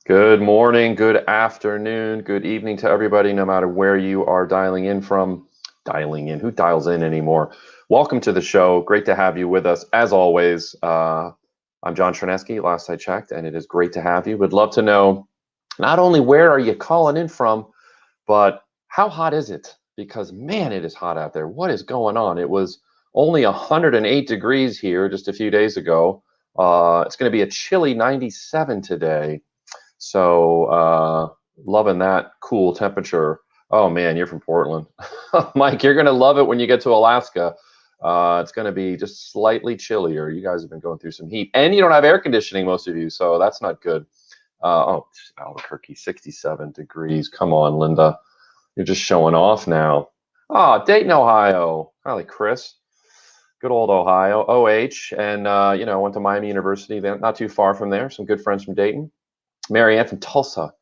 Good morning, good afternoon, good evening to everybody, no matter where you are dialing in from. Dialing in, who dials in anymore? Welcome to the show. Great to have you with us. As always, I'm John Chernesky, last I checked, and it is great to have you. Would love to know not only where are you calling in from, but how hot is it? Because man, it is hot out there. What is going on? It was only 108 degrees here just a few days ago. It's going to be a chilly 97 today. So loving that cool temperature. Oh man, you're from Portland. Mike, you're going to love it when you get to Alaska. It's going to be just slightly chillier. You guys have been going through some heat. And you don't have air conditioning, most of you, so that's not good. Albuquerque, 67 degrees. Come on, Linda. You're just showing off now. Oh, Dayton, Ohio. Hi, Chris. Good old Ohio, OH. And, went to Miami University, not too far from there. Some good friends from Dayton. Mary Ann from Tulsa.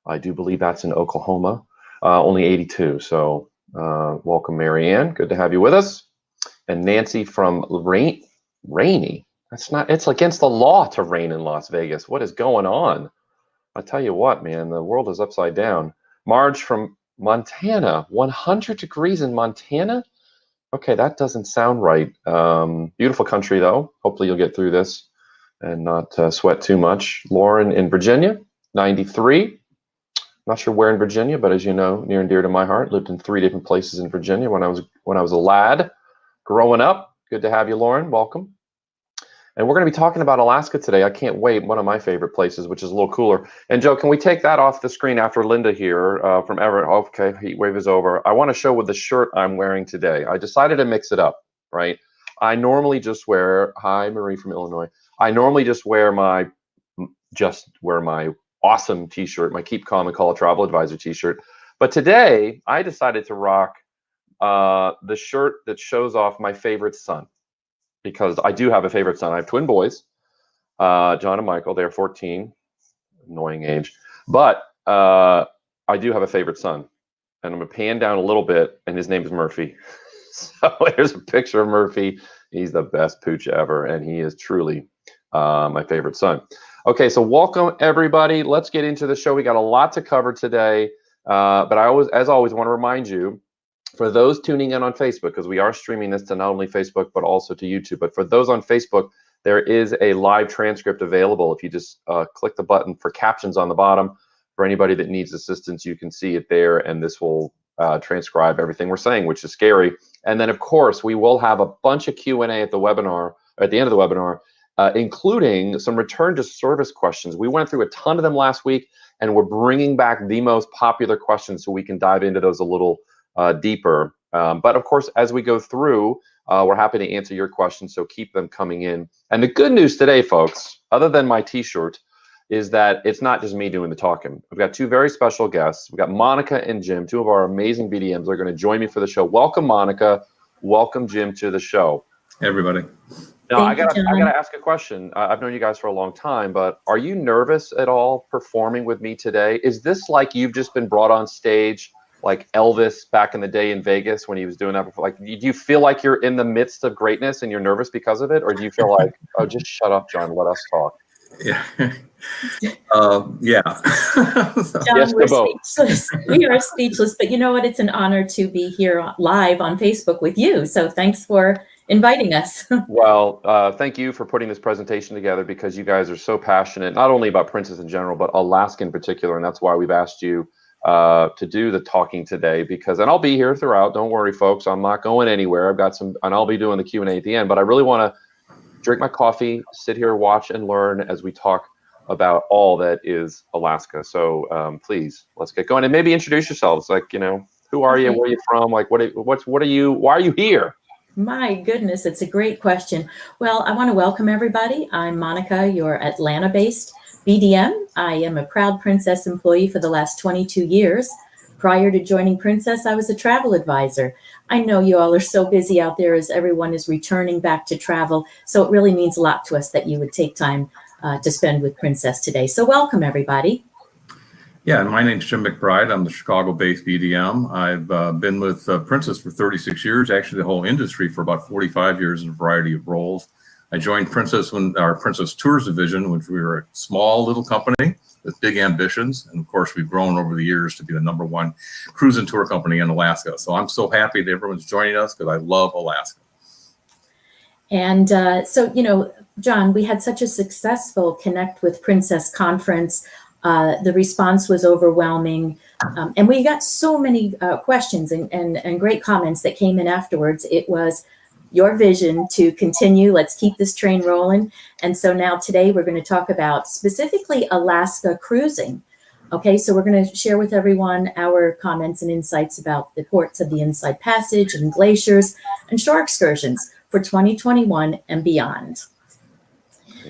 I do believe that's in Oklahoma. Only 82. So welcome, Mary Ann. Good to have you with us. And Nancy from Rainy. It's against the law to rain in Las Vegas. What is going on? I tell you what, man, the world is upside down. Marge from Montana. 100 degrees in Montana? Okay, that doesn't sound right. Beautiful country, though. Hopefully you'll get through this and not sweat too much. Lauren in Virginia, 93. Not sure where in Virginia, but as you know, near and dear to my heart. Lived in 3 different places in Virginia when I was a lad growing up. Good to have you, Lauren. Welcome. And we're going to be talking about Alaska today. I can't wait. One of my favorite places, which is a little cooler. And Joe, can we take that off the screen after Linda here from Everett? Okay, heat wave is over. I want to show with the shirt I'm wearing today. I decided to mix it up, right? I normally just wear, hi, Marie from Illinois. I normally just wear my awesome t-shirt, my Keep Calm and Call a Travel Advisor t-shirt. But today I decided to rock the shirt that shows off my favorite son, because I do have a favorite son. I have twin boys, John and Michael. They're 14, annoying age. But I do have a favorite son, and I'm gonna pan down a little bit, and his name is Murphy. So here's a picture of Murphy. He's the best pooch ever, and he is truly my favorite son. Okay, so welcome everybody. Let's get into the show. We got a lot to cover today, but I always, as always, want to remind you, for those tuning in on Facebook, because we are streaming this to not only Facebook but also to YouTube. But for those on Facebook, there is a live transcript available. If you just click the button for captions on the bottom, for anybody that needs assistance, you can see it there, and this will transcribe everything we're saying, which is scary. And then, of course, we will have a bunch of Q&A at the webinar, at the end of the webinar, including some return to service questions. We went through a ton of them last week, and we're bringing back the most popular questions so we can dive into those a little deeper. But of course, as we go through, we're happy to answer your questions, so keep them coming in. And the good news today, folks, other than my t-shirt, is that it's not just me doing the talking. We've got 2 very special guests. We've got Monica and Jim, 2 of our amazing BDMs. They're going to join me for the show. Welcome, Monica. Welcome, Jim, to the show. Hey, everybody. Now, I gotta ask a question. I've known you guys for a long time, but are you nervous at all performing with me today? Is this like you've just been brought on stage like Elvis back in the day in Vegas when he was doing that before? Like, do you feel like you're in the midst of greatness and you're nervous because of it? Or do you feel like, oh, just shut up, John, let us talk? Yeah. John, yes, we're speechless. We are speechless, but you know what? It's an honor to be here live on Facebook with you. So thanks for inviting us. Well, thank you for putting this presentation together, because you guys are so passionate, not only about Princess in general, but Alaska in particular. And that's why we've asked you to do the talking today, because, and I'll be here throughout. Don't worry, folks. I'm not going anywhere. I've got some, and I'll be doing the Q&A at the end, but I really want to drink my coffee, sit here, watch and learn as we talk about all that is Alaska. So please, let's get going, and maybe introduce yourselves. Like, who are you? Where are you from? Like, what are you? Why are you here? My goodness, it's a great question. Well, I want to welcome everybody. I'm Monica, your Atlanta-based BDM. I am a proud Princess employee for the last 22 years. Prior to joining Princess, I was a travel advisor. I know you all are so busy out there as everyone is returning back to travel. So it really means a lot to us that you would take time to spend with Princess today. So welcome, everybody. Yeah, my name's Jim McBride. I'm the Chicago-based BDM. I've been with Princess for 36 years, actually the whole industry for about 45 years in a variety of roles. I joined Princess when our Princess Tours division, which we were a small little company with big ambitions. And of course, we've grown over the years to be the #1 cruise and tour company in Alaska. So I'm so happy that everyone's joining us because I love Alaska. And so, John, we had such a successful Connect with Princess conference. The response was overwhelming. And we got so many questions and great comments that came in afterwards. It was your vision to continue. Let's keep this train rolling. And so now today we're going to talk about specifically Alaska cruising. Okay, so we're going to share with everyone our comments and insights about the ports of the Inside Passage and glaciers and shore excursions for 2021 and beyond.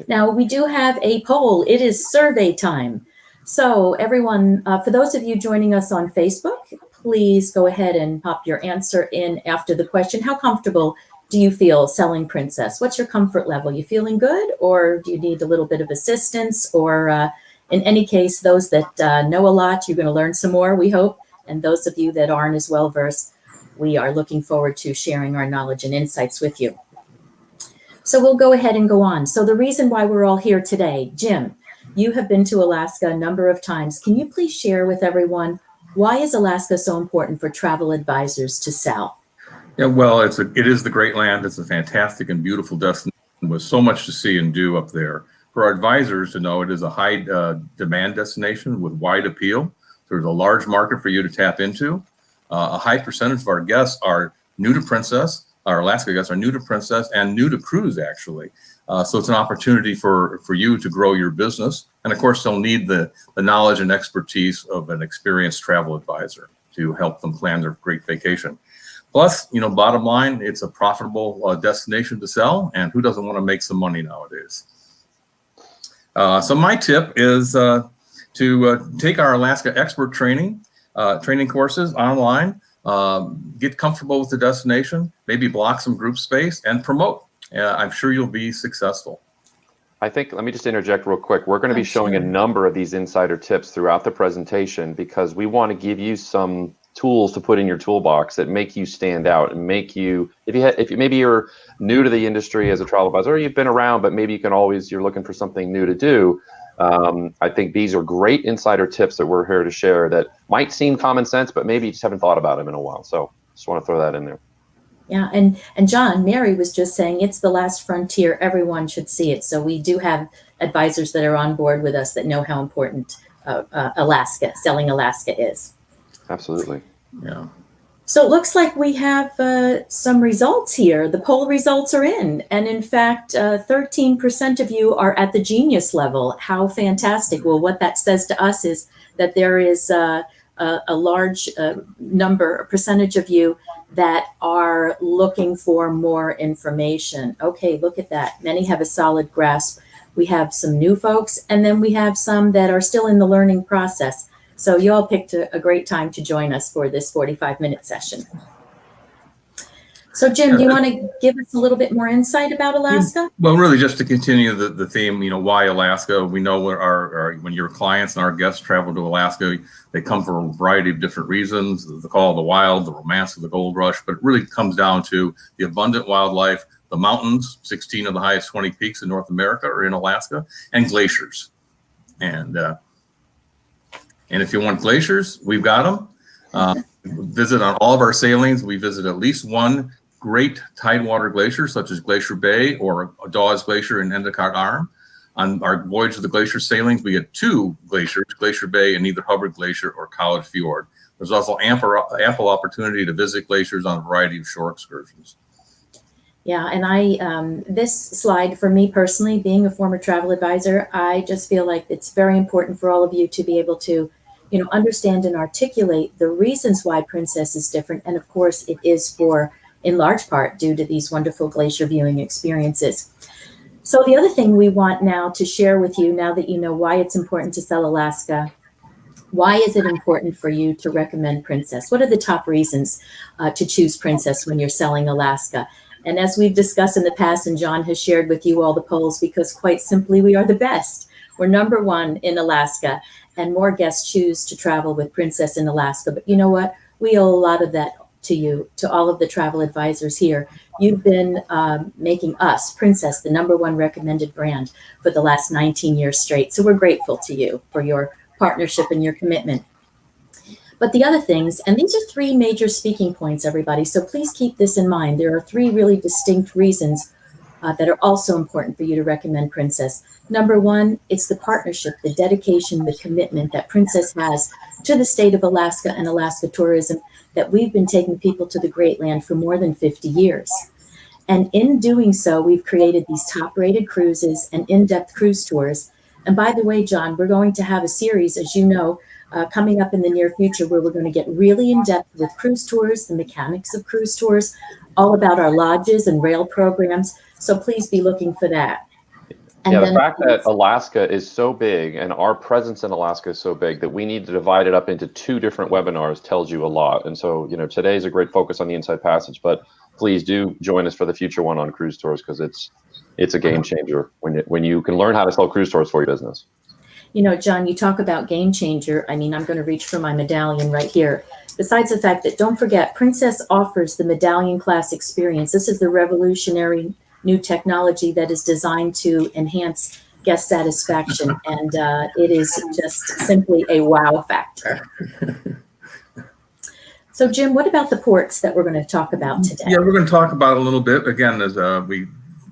Now, we do have a poll. It is survey time. So everyone, for those of you joining us on Facebook, please go ahead and pop your answer in after the question. How comfortable do you feel selling Princess? What's your comfort level? You feeling good, or do you need a little bit of assistance? Or in any case, those that know a lot, you're going to learn some more, we hope. And those of you that aren't as well versed, we are looking forward to sharing our knowledge and insights with you. So we'll go ahead and go on. So the reason why we're all here today, Jim, you have been to Alaska a number of times. Can you please share with everyone, why is Alaska so important for travel advisors to sell? Yeah, well, it is the great land. It's a fantastic and beautiful destination with so much to see and do up there. For our advisors to know, it is a high demand destination with wide appeal. There's a large market for you to tap into. A high percentage of our guests are new to Princess. Our Alaska guests are new to Princess and new to cruise, actually. So it's an opportunity for you to grow your business. And of course, they'll need the knowledge and expertise of an experienced travel advisor to help them plan their great vacation. Plus, bottom line, it's a profitable destination to sell, and who doesn't want to make some money nowadays? So my tip is to take our Alaska expert training courses online, get comfortable with the destination, maybe block some group space, and promote. I'm sure you'll be successful. I think, let me just interject real quick. We're going to be showing a number of these insider tips throughout the presentation because we want to give you some tools to put in your toolbox that make you stand out and make you, if maybe you're new to the industry as a travel advisor, or you've been around, but maybe you're looking for something new to do. I think these are great insider tips that we're here to share that might seem common sense, but maybe you just haven't thought about them in a while. So just want to throw that in there. Yeah, and John, Mary was just saying it's the last frontier. Everyone should see it. So we do have advisors that are on board with us that know how important selling Alaska is. Absolutely. Yeah. So it looks like we have some results here. The poll results are in. And in fact, 13% of you are at the genius level. How fantastic. Well, what that says to us is that there is a large percentage of you that are looking for more information. Okay, look at that. Many have a solid grasp. We have some new folks, and then we have some that are still in the learning process. So you all picked a great time to join us for this 45-minute session. So Jim, do you want to give us a little bit more insight about Alaska? Well, really just to continue the theme, why Alaska? We know when your clients and our guests travel to Alaska, they come for a variety of different reasons, the call of the wild, the romance of the gold rush, but it really comes down to the abundant wildlife, the mountains, 16 of the highest 20 peaks in North America are in Alaska, and glaciers. And if you want glaciers, we've got them. Visit on all of our sailings. We visit at least one great tidewater glacier, such as Glacier Bay or Dawes Glacier in Endicott Arm. On our voyage of the glacier sailings, we get 2 glaciers, Glacier Bay and either Hubbard Glacier or College Fjord. There's also ample opportunity to visit glaciers on a variety of shore excursions. Yeah, and this slide for me personally, being a former travel advisor, I just feel like it's very important for all of you to be able to, understand and articulate the reasons why Princess is different. And of course, it is in large part due to these wonderful glacier viewing experiences. So the other thing we want now to share with you, now that you know why it's important to sell Alaska, why is it important for you to recommend Princess? What are the top reasons to choose Princess when you're selling Alaska? And as we've discussed in the past, and John has shared with you all the polls, because quite simply, we are the best. We're #1 in Alaska, and more guests choose to travel with Princess in Alaska. But you know what? We owe a lot of that to you, to all of the travel advisors here. You've been making us, Princess, the #1 recommended brand for the last 19 years straight. So we're grateful to you for your partnership and your commitment. But the other things, and these are 3 major speaking points, everybody, so please keep this in mind. There are 3 really distinct reasons that are also important for you to recommend Princess. #1, it's the partnership, the dedication, the commitment that Princess has to the state of Alaska and Alaska tourism, that we've been taking people to the Great Land for more than 50 years. And in doing so, we've created these top-rated cruises and in-depth cruise tours. And by the way, John, we're going to have a series, as you know, coming up in the near future, where we're going to get really in-depth with cruise tours, the mechanics of cruise tours, all about our lodges and rail programs. So please be looking for that. And yeah, the fact that Alaska is so big and our presence in Alaska is so big that we need to divide it up into 2 different webinars tells you a lot. And so, you know, today's a great focus on the Inside Passage, but please do join us for the future one on cruise tours, because it's a game changer when you can learn how to sell cruise tours for your business. You know, John, you talk about game changer. I mean, I'm going to reach for my medallion right here. Besides the fact that, don't forget, Princess offers the medallion class experience. This is the revolutionary new technology that is designed to enhance guest satisfaction. And it is just simply a wow factor. So, Jim, what about the ports that we're going to talk about today? Yeah, we're going to talk about a little bit. Again, as we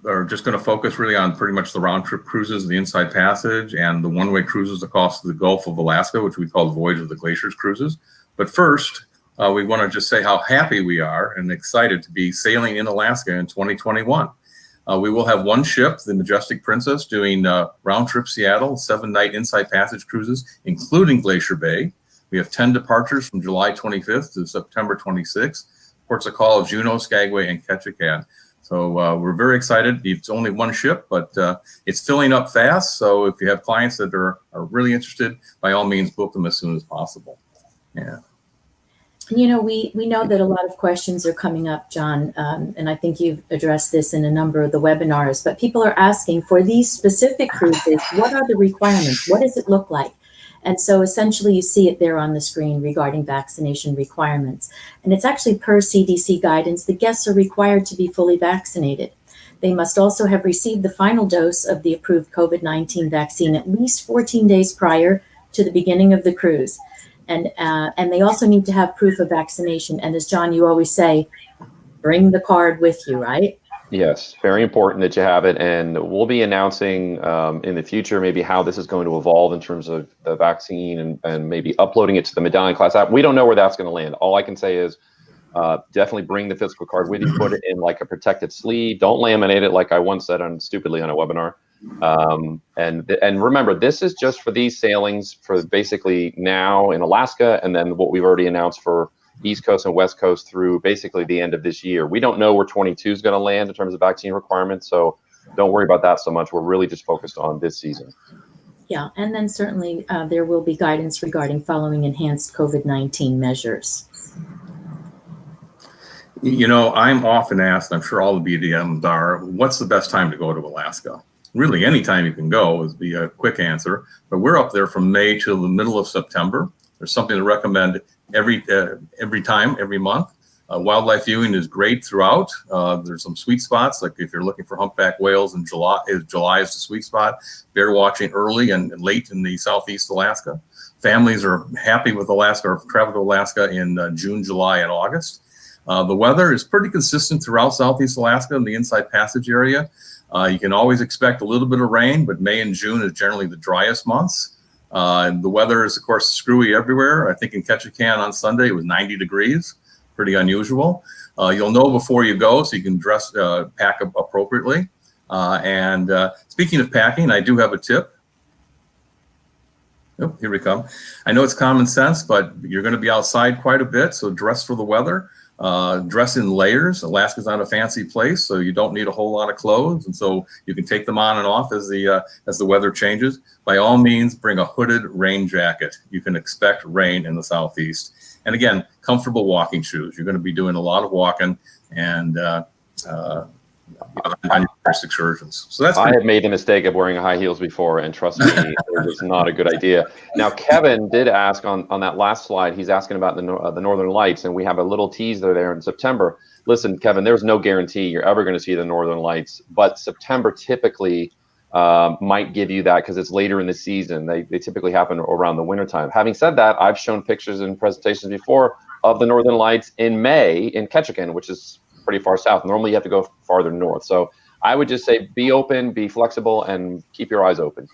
are just going to focus really on pretty much the round trip cruises, the Inside Passage, and the one-way cruises across the Gulf of Alaska, which we call the Voyage of the Glaciers cruises. But first, we want to just say how happy we are and excited to be sailing in Alaska in 2021. We will have 1 ship, the Majestic Princess, doing round trip Seattle, 7-night Inside Passage cruises, including Glacier Bay. We have 10 departures from July 25th to September 26th. Ports of call of JUNEAU, Skagway, and KETCHIKAN. So we're very excited. It's only 1 ship, but it's filling up fast. So if you have clients that are really interested, by all means, book them as soon as possible. Yeah. You know, we know that a lot of questions are coming up, John, and I think you've addressed this in a number of the webinars, but people are asking for these specific cruises, what are the requirements? What does it look like? And so essentially you see it there on the screen regarding vaccination requirements. And it's actually per CDC guidance, the guests are required to be fully vaccinated. They must also have received the final dose of the approved COVID-19 vaccine at least 14 days prior to the beginning of the cruise. And they also need to have proof of vaccination. And as John, you always say, bring the card with you, right? Yes, very important that you have it. And we'll be announcing in the future maybe how this is going to evolve in terms of the vaccine and maybe uploading it to the Medallion Class app. We don't know where that's going to land. All I can say is definitely bring the physical card with you, put it in like a protected sleeve. Don't laminate it like I once said stupidly on a webinar. And remember, this is just for these sailings for basically now in Alaska, and then what we've already announced for East Coast and West Coast through basically the end of this year. We don't know where 22 is going to land in terms of vaccine requirements, so don't worry about that so much. We're really just focused on this season. Yeah, and then certainly there will be guidance regarding following enhanced COVID-19 measures. You know, I'm often asked, I'm sure all the BDMs are, what's the best time to go to Alaska? Really, any time you can go is be a quick answer. But we're up there from May till the middle of September. There's something to recommend every time, every month. Wildlife viewing is great throughout. There's some sweet spots, like if you're looking for humpback whales in July is the sweet spot. Bear watching early and late in the Southeast Alaska. Families are happy with Alaska or travel to Alaska in June, July, and August. The weather is pretty consistent throughout Southeast Alaska in the Inside Passage area. You can always expect a little bit of rain, but May and June is generally the driest months. The weather is, of course, screwy everywhere. I think in Ketchikan on Sunday, it was 90 degrees, pretty unusual. You'll know before you go, so you can pack appropriately. And speaking of packing, I do have a tip. Oh, here we come. I know it's common sense, but you're going to be outside quite a bit, so dress for the weather. Dress in layers. Alaska's not a fancy place, so you don't need a whole lot of clothes, and so you can take them on and off as the weather changes. By all means, bring a hooded rain jacket. You can expect rain in the Southeast. And again, comfortable walking shoes. You're going to be doing a lot of walking, and on your first excursions. So that's I have made the mistake of wearing high heels before, and trust me, it was not a good idea. Now, Kevin did ask on that last slide, he's asking about the Northern Lights, and we have a little teaser there in September. Listen, Kevin, there's no guarantee you're ever going to see the Northern Lights, but September typically might give you that because it's later in the season. They typically happen around the wintertime. Having said that, I've shown pictures and presentations before of the Northern Lights in May in Ketchikan, which is pretty far south. Normally you have to go farther north. So I would just say be open, be flexible, and keep your eyes open.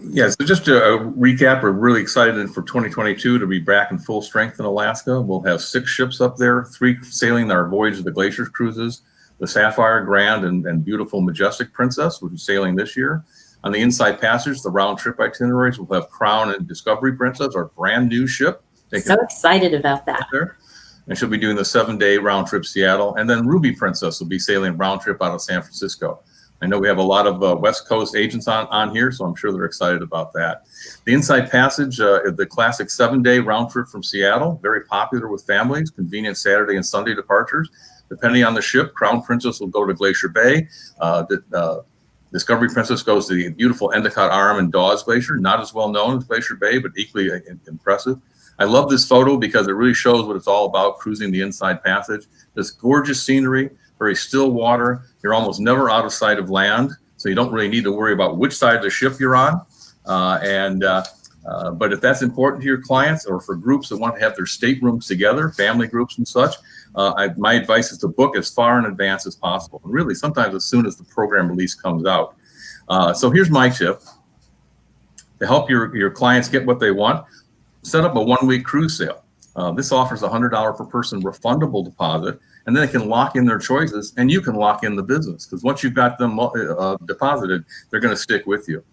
Yeah, so just to recap, we're really excited for 2022 to be back in full strength in Alaska. We'll have 6 ships up there, 3 sailing our Voyage of the Glaciers cruises, the Sapphire, Grand, and beautiful Majestic Princess, which is sailing this year. On the Inside Passage, the round trip itineraries, we'll have Crown and Discovery Princess, our brand new ship. So excited about that. There. And she'll be doing the 7-day round trip Seattle. And then Ruby Princess will be sailing round trip out of San Francisco. I know we have a lot of West Coast agents on here, so I'm sure they're excited about that. The Inside Passage, the classic 7-day round trip from Seattle, very popular with families, convenient Saturday and Sunday departures. Depending on the ship, Crown Princess will go to Glacier Bay. Discovery Princess goes to the beautiful Endicott Arm and Dawes Glacier, not as well known as Glacier Bay, but equally impressive. I love this photo because it really shows what it's all about, cruising the Inside Passage. This gorgeous scenery, very still water. You're almost never out of sight of land, so you don't really need to worry about which side of the ship you're on. But if that's important to your clients or for groups that want to have their staterooms together, family groups and such, my advice is to book as far in advance as possible. And really, sometimes as soon as the program release comes out. So here's my tip. To help your clients get what they want, set up a 1-week cruise sale. This offers a $100 per person refundable deposit, and then they can lock in their choices, and you can lock in the business. Because once you've got them deposited, they're going to stick with you.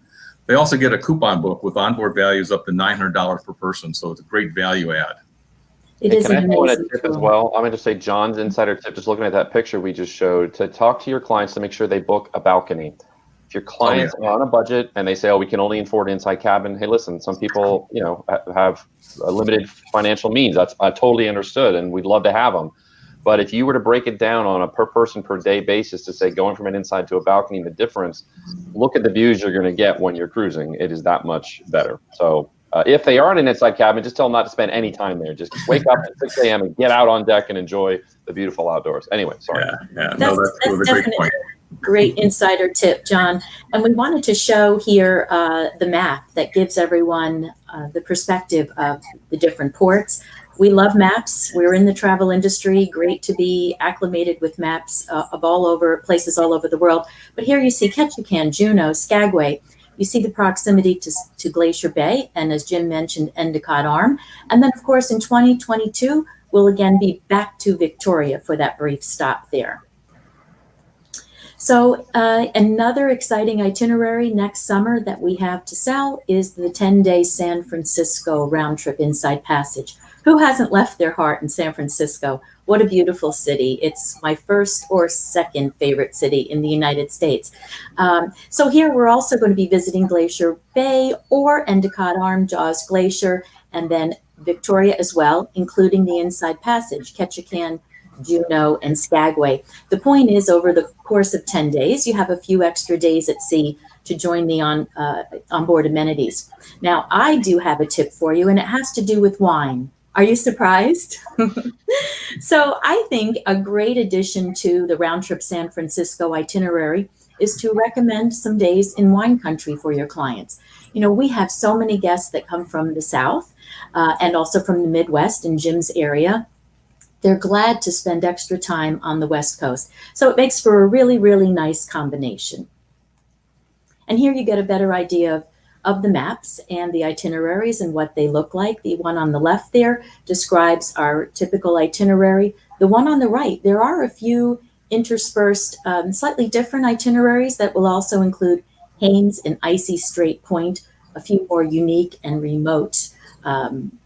They also get a coupon book with onboard values up to $900 per person, so it's a great value add. It is Can an I throw in a amazing tip tool. as well? I'm going to say John's insider tip, just looking at that picture we just showed, to talk to your clients to make sure they book a balcony. If your clients are on a budget and they say, oh, we can only afford an inside cabin, hey, listen, some people, have a limited financial means. That's totally understood, and we'd love to have them. But if you were to break it down on a per person per day basis to say going from an inside to a balcony, the difference, look at the views you're going to get when you're cruising. It is that much better. So if they are in an inside cabin, just tell them not to spend any time there. Just wake up at 6 a.m. and get out on deck and enjoy the beautiful outdoors. Anyway, sorry. Yeah. That's No, that's a great point. Great insider tip, John. And we wanted to show here the map that gives everyone the perspective of the different ports. We love maps. We're in the travel industry. Great to be acclimated with maps of places all over the world. But here you see Ketchikan, Juneau, Skagway. You see the proximity to Glacier Bay, and as Jim mentioned, Endicott Arm. And then, of course, in 2022, we'll again be back to Victoria for that brief stop there. So another exciting itinerary next summer that we have to sell is the 10-day San Francisco round trip Inside Passage. Who hasn't left their heart in San Francisco? What a beautiful city. It's my first or second favorite city in the United States. So here we're also going to be visiting Glacier Bay or Endicott Arm, Jaws Glacier, and then Victoria as well, including the Inside Passage, Ketchikan, Juneau, and Skagway. The point is, over the course of 10 days, you have a few extra days at sea to join the onboard amenities. Now, I do have a tip for you, and it has to do with wine. Are you surprised? So I think a great addition to the round trip San Francisco itinerary is to recommend some days in wine country for your clients. You know, we have so many guests that come from the South and also from the Midwest in Jim's area. They're glad to spend extra time on the West Coast. So it makes for a really, really nice combination. And here you get a better idea of the maps and the itineraries and what they look like. The one on the left there describes our typical itinerary. The one on the right, there are a few interspersed, slightly different itineraries that will also include Haines and Icy Strait Point, a few more unique and remote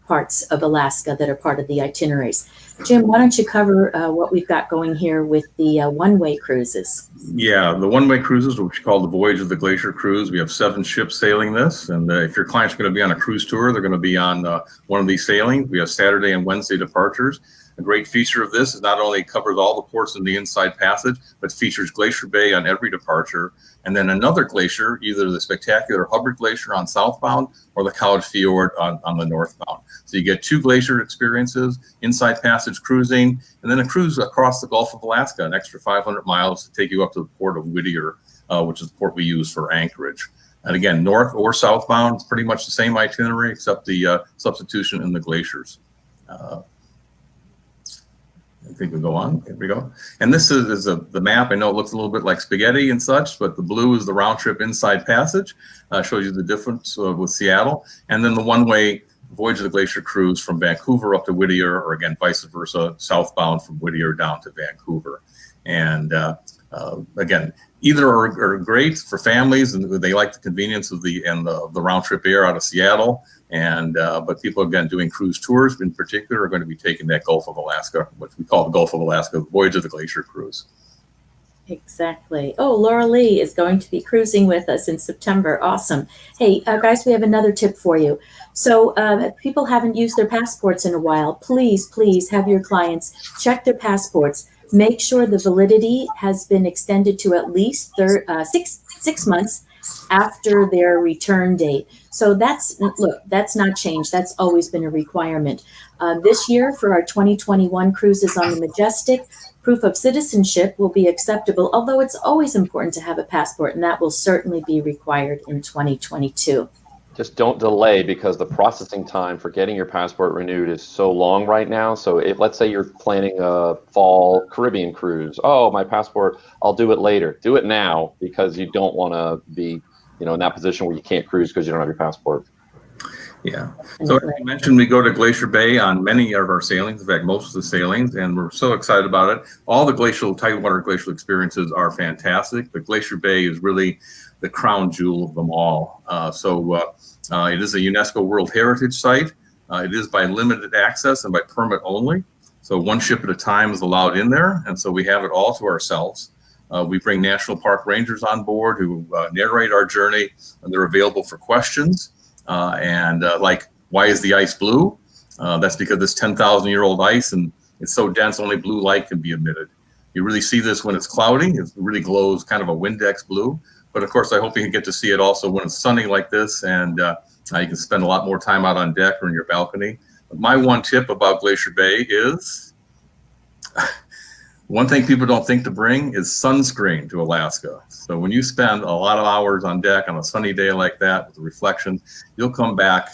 parts of Alaska that are part of the itineraries. Jim, why don't you cover what we've got going here with the one-way cruises? Yeah, the one-way cruises, which we call the Voyage of the Glacier cruise. We have 7 ships sailing this, and if your client's going to be on a cruise tour, they're going to be on one of these sailings. We have Saturday and Wednesday departures. A great feature of this is not only covers all the ports in the Inside Passage, but features Glacier Bay on every departure. And then another glacier, either the spectacular Hubbard Glacier on southbound or the College Fjord on the northbound. So you get 2 glacier experiences, Inside Passage cruising, and then a cruise across the Gulf of Alaska, an extra 500 miles to take you up to the port of Whittier, which is the port we use for anchorage. And again, north or southbound, it's pretty much the same itinerary, except the substitution in the glaciers. I think we go on. Here we go. And this is the map. I know it looks a little bit like spaghetti and such, but the blue is the round trip Inside Passage. Shows you the difference with Seattle. And then the one-way Voyage of the Glacier cruise from Vancouver up to Whittier, or again, vice versa, southbound from Whittier down to Vancouver. And again, either are great for families, and they like the convenience of the round trip air out of Seattle. And but people, again, doing cruise tours in particular are going to be taking that Gulf of Alaska, what we call the Gulf of Alaska Voyage of the Glacier cruise. Exactly. Oh, Laura Lee is going to be cruising with us in September. Awesome. Hey, guys, we have another tip for you. So if people haven't used their passports in a while, please have your clients check their passports. Make sure the validity has been extended to at least 6 months after their return date. So that's not changed. That's always been a requirement. This year for our 2021 cruises on the Majestic, proof of citizenship will be acceptable, although it's always important to have a passport, and that will certainly be required in 2022. Just don't delay, because the processing time for getting your passport renewed is so long right now. So if, let's say you're planning a fall Caribbean cruise, oh, my passport, I'll do it later. Do it now, because you don't want to be, in that position where you can't cruise because you don't have your passport. Yeah. So as you mentioned, we go to Glacier Bay on many of our sailings, in fact, most of the sailings, and we're so excited about it. All the tidewater glacial experiences are fantastic, but Glacier Bay is really the crown jewel of them all. It is a UNESCO World Heritage Site. It is by limited access and by permit only. So one ship at a time is allowed in there, and so we have it all to ourselves. We bring National Park Rangers on board who narrate our journey, and they're available for questions. Like, why is the ice blue? That's because this 10,000-year-old ice, and it's so dense, only blue light can be emitted. You really see this when it's cloudy. It really glows kind of a Windex blue. But of course, I hope you can get to see it also when it's sunny like this, and you can spend a lot more time out on deck or in your balcony. But my one tip about Glacier Bay is, one thing people don't think to bring is sunscreen to Alaska. So when you spend a lot of hours on deck on a sunny day like that with the reflections, you'll come back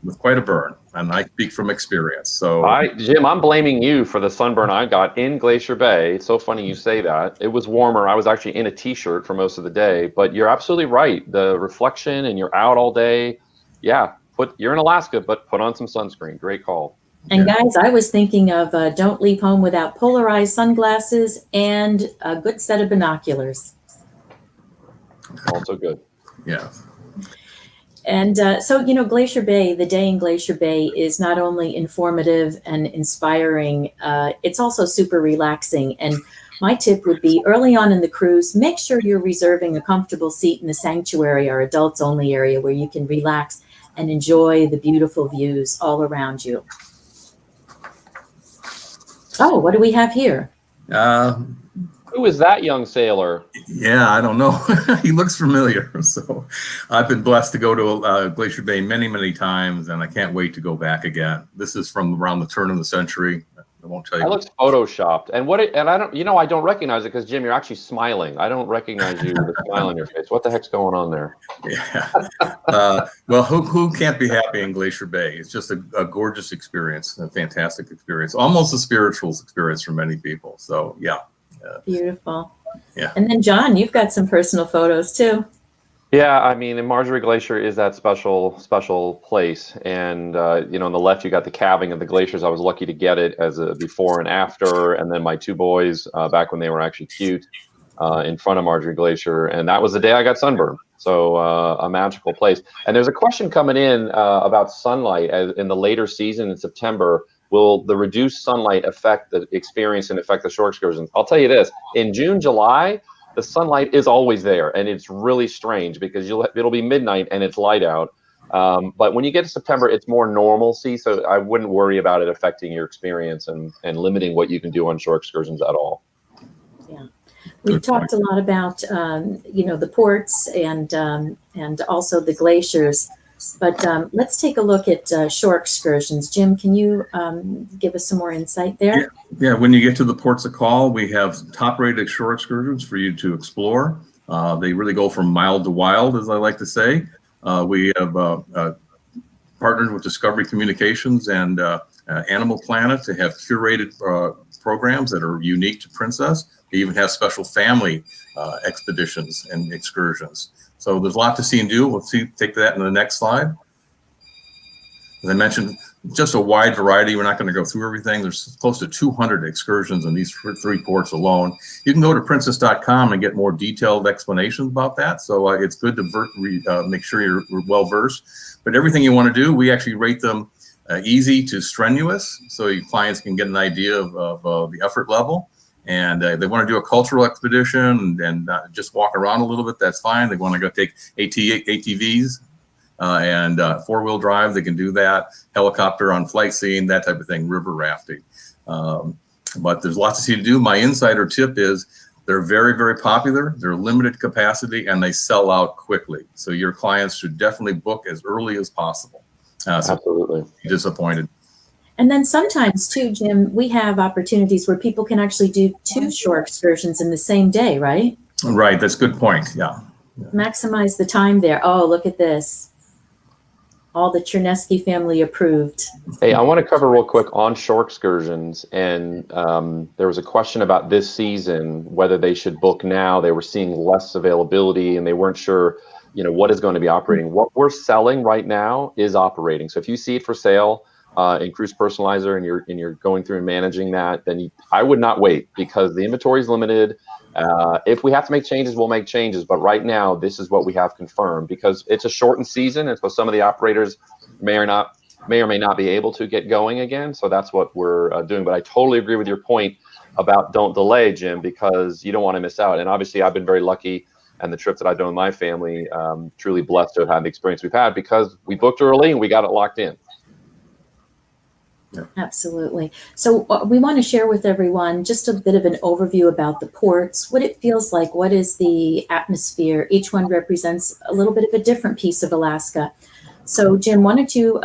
with quite a burn. And I speak from experience. So Jim, I'm blaming you for the sunburn I got in Glacier Bay. It's so funny you say that. It was warmer. I was actually in a t-shirt for most of the day, but you're absolutely right. The reflection, and you're out all day. Yeah, you're in Alaska, but put on some sunscreen. Great call. And guys, I was thinking of don't leave home without polarized sunglasses and a good set of binoculars. Also good. Yeah. And so, Glacier Bay, the day in Glacier Bay is not only informative and inspiring, it's also super relaxing. And my tip would be, early on in the cruise, make sure you're reserving a comfortable seat in the sanctuary, our adults only area, where you can relax and enjoy the beautiful views all around you. Oh, what do we have here? Who is that young sailor? Yeah, I don't know. He looks familiar. So I've been blessed to go to Glacier Bay many, many times, and I can't wait to go back again. This is from around the turn of the century. I won't tell you. That looks photoshopped. And I don't recognize it, because Jim, you're actually smiling. I don't recognize you with a smile on your face. What the heck's going on there? Yeah. Well, who can't be happy in Glacier Bay? It's just a gorgeous experience, a fantastic experience, almost a spiritual experience for many people. So yeah. Beautiful. Yeah. And then John, you've got some personal photos too. Yeah, I mean, and Marjorie Glacier is that special place. And, on the left, you got the calving of the glaciers. I was lucky to get it as a before and after. And then my 2 boys, back when they were actually cute, in front of Marjorie Glacier. And that was the day I got sunburned. So a magical place. And there's a question coming in about sunlight in the later season in September. Will the reduced sunlight affect the experience and affect the shore excursions? I'll tell you this. In June, July, the sunlight is always there, and it's really strange because it'll be midnight and it's light out. But when you get to September, it's more normalcy. So I wouldn't worry about it affecting your experience and limiting what you can do on shore excursions at all. Yeah. We've talked a lot about, the ports and also the glaciers, but let's take a look at shore excursions. Jim, can you give us some more insight there? Yeah, when you get to the ports of call, we have top-rated shore excursions for you to explore. They really go from mild to wild, as I like to say. We have partnered with Discovery Communications and Animal Planet to have curated programs that are unique to Princess. They even have special family expeditions and excursions. So there's a lot to see and do. We'll take that in the next slide. As I mentioned, just a wide variety. We're not going to go through everything. There's close to 200 excursions in these 3 ports alone. You can go to princess.com and get more detailed explanations about that. So it's good to make sure you're well versed. But everything you want to do, we actually rate them easy to strenuous, so your clients can get an idea of the effort level. And they want to do a cultural expedition and just walk around a little bit, that's fine. They want to go take ATVs and 4-wheel drive, they can do that. Helicopter on flight scene, that type of thing, river rafting. But there's lots to see to do. My insider tip is they're very, very popular. They're limited capacity and they sell out quickly. So your clients should definitely book as early as possible. Absolutely. Disappointed. And then sometimes too, Jim, we have opportunities where people can actually do 2 shore excursions in the same day, right? Right, that's a good point, yeah. Maximize the time there. Oh, look at this. All the Chernesky family approved. Hey, I want to cover real quick on shore excursions. And there was a question about this season, whether they should book now. They were seeing less availability and they weren't sure, what is going to be operating. What we're selling right now is operating. So if you see it for sale in Cruise Personalizer and you're going through and managing that, then I would not wait because the inventory is limited. If we have to make changes, we'll make changes. But right now, this is what we have confirmed because it's a shortened season. And so some of the operators may or may not be able to get going again. So that's what we're doing. But I totally agree with your point about don't delay, Jim, because you don't want to miss out. And obviously, I've been very lucky. And the trips that I've done with my family, truly blessed to have had the experience we've had because we booked early and we got it locked in. Yeah. Absolutely. So we want to share with everyone just a bit of an overview about the ports, what it feels like, what is the atmosphere. Each one represents a little bit of a different piece of Alaska. So Jim, why don't you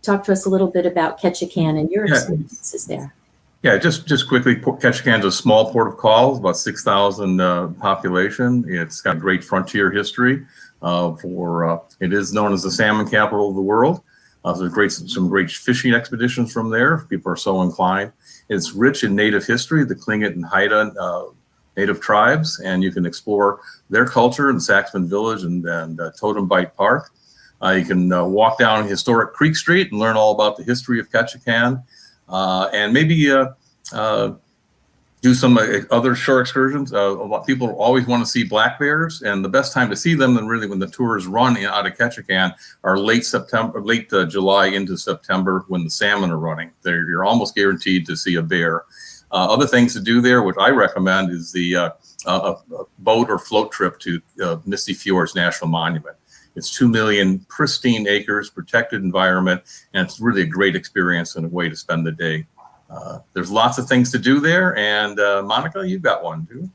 talk to us a little bit about Ketchikan and your experiences there? Yeah, just quickly, Ketchikan's a small port of call, about 6,000 population. It's got great frontier history. It is known as the salmon capital of the world. There's some great fishing expeditions from there, if people are so inclined. It's rich in native history, the Tlingit and Haida native tribes, and you can explore their culture in Saxman Village and Totem Bite Park. You can walk down historic Creek Street and learn all about the history of Ketchikan, and maybe do some other shore excursions. A lot of people always want to see black bears, and the best time to see them, and really when the tours run out of Ketchikan, are late July into September when the salmon are running. You're almost guaranteed to see a bear. Other things to do there, which I recommend, is the boat or float trip to Misty Fjords National Monument. It's 2 million pristine acres, protected environment, and it's really a great experience and a way to spend the day. There's lots of things to do there, and Monica, you've got one too.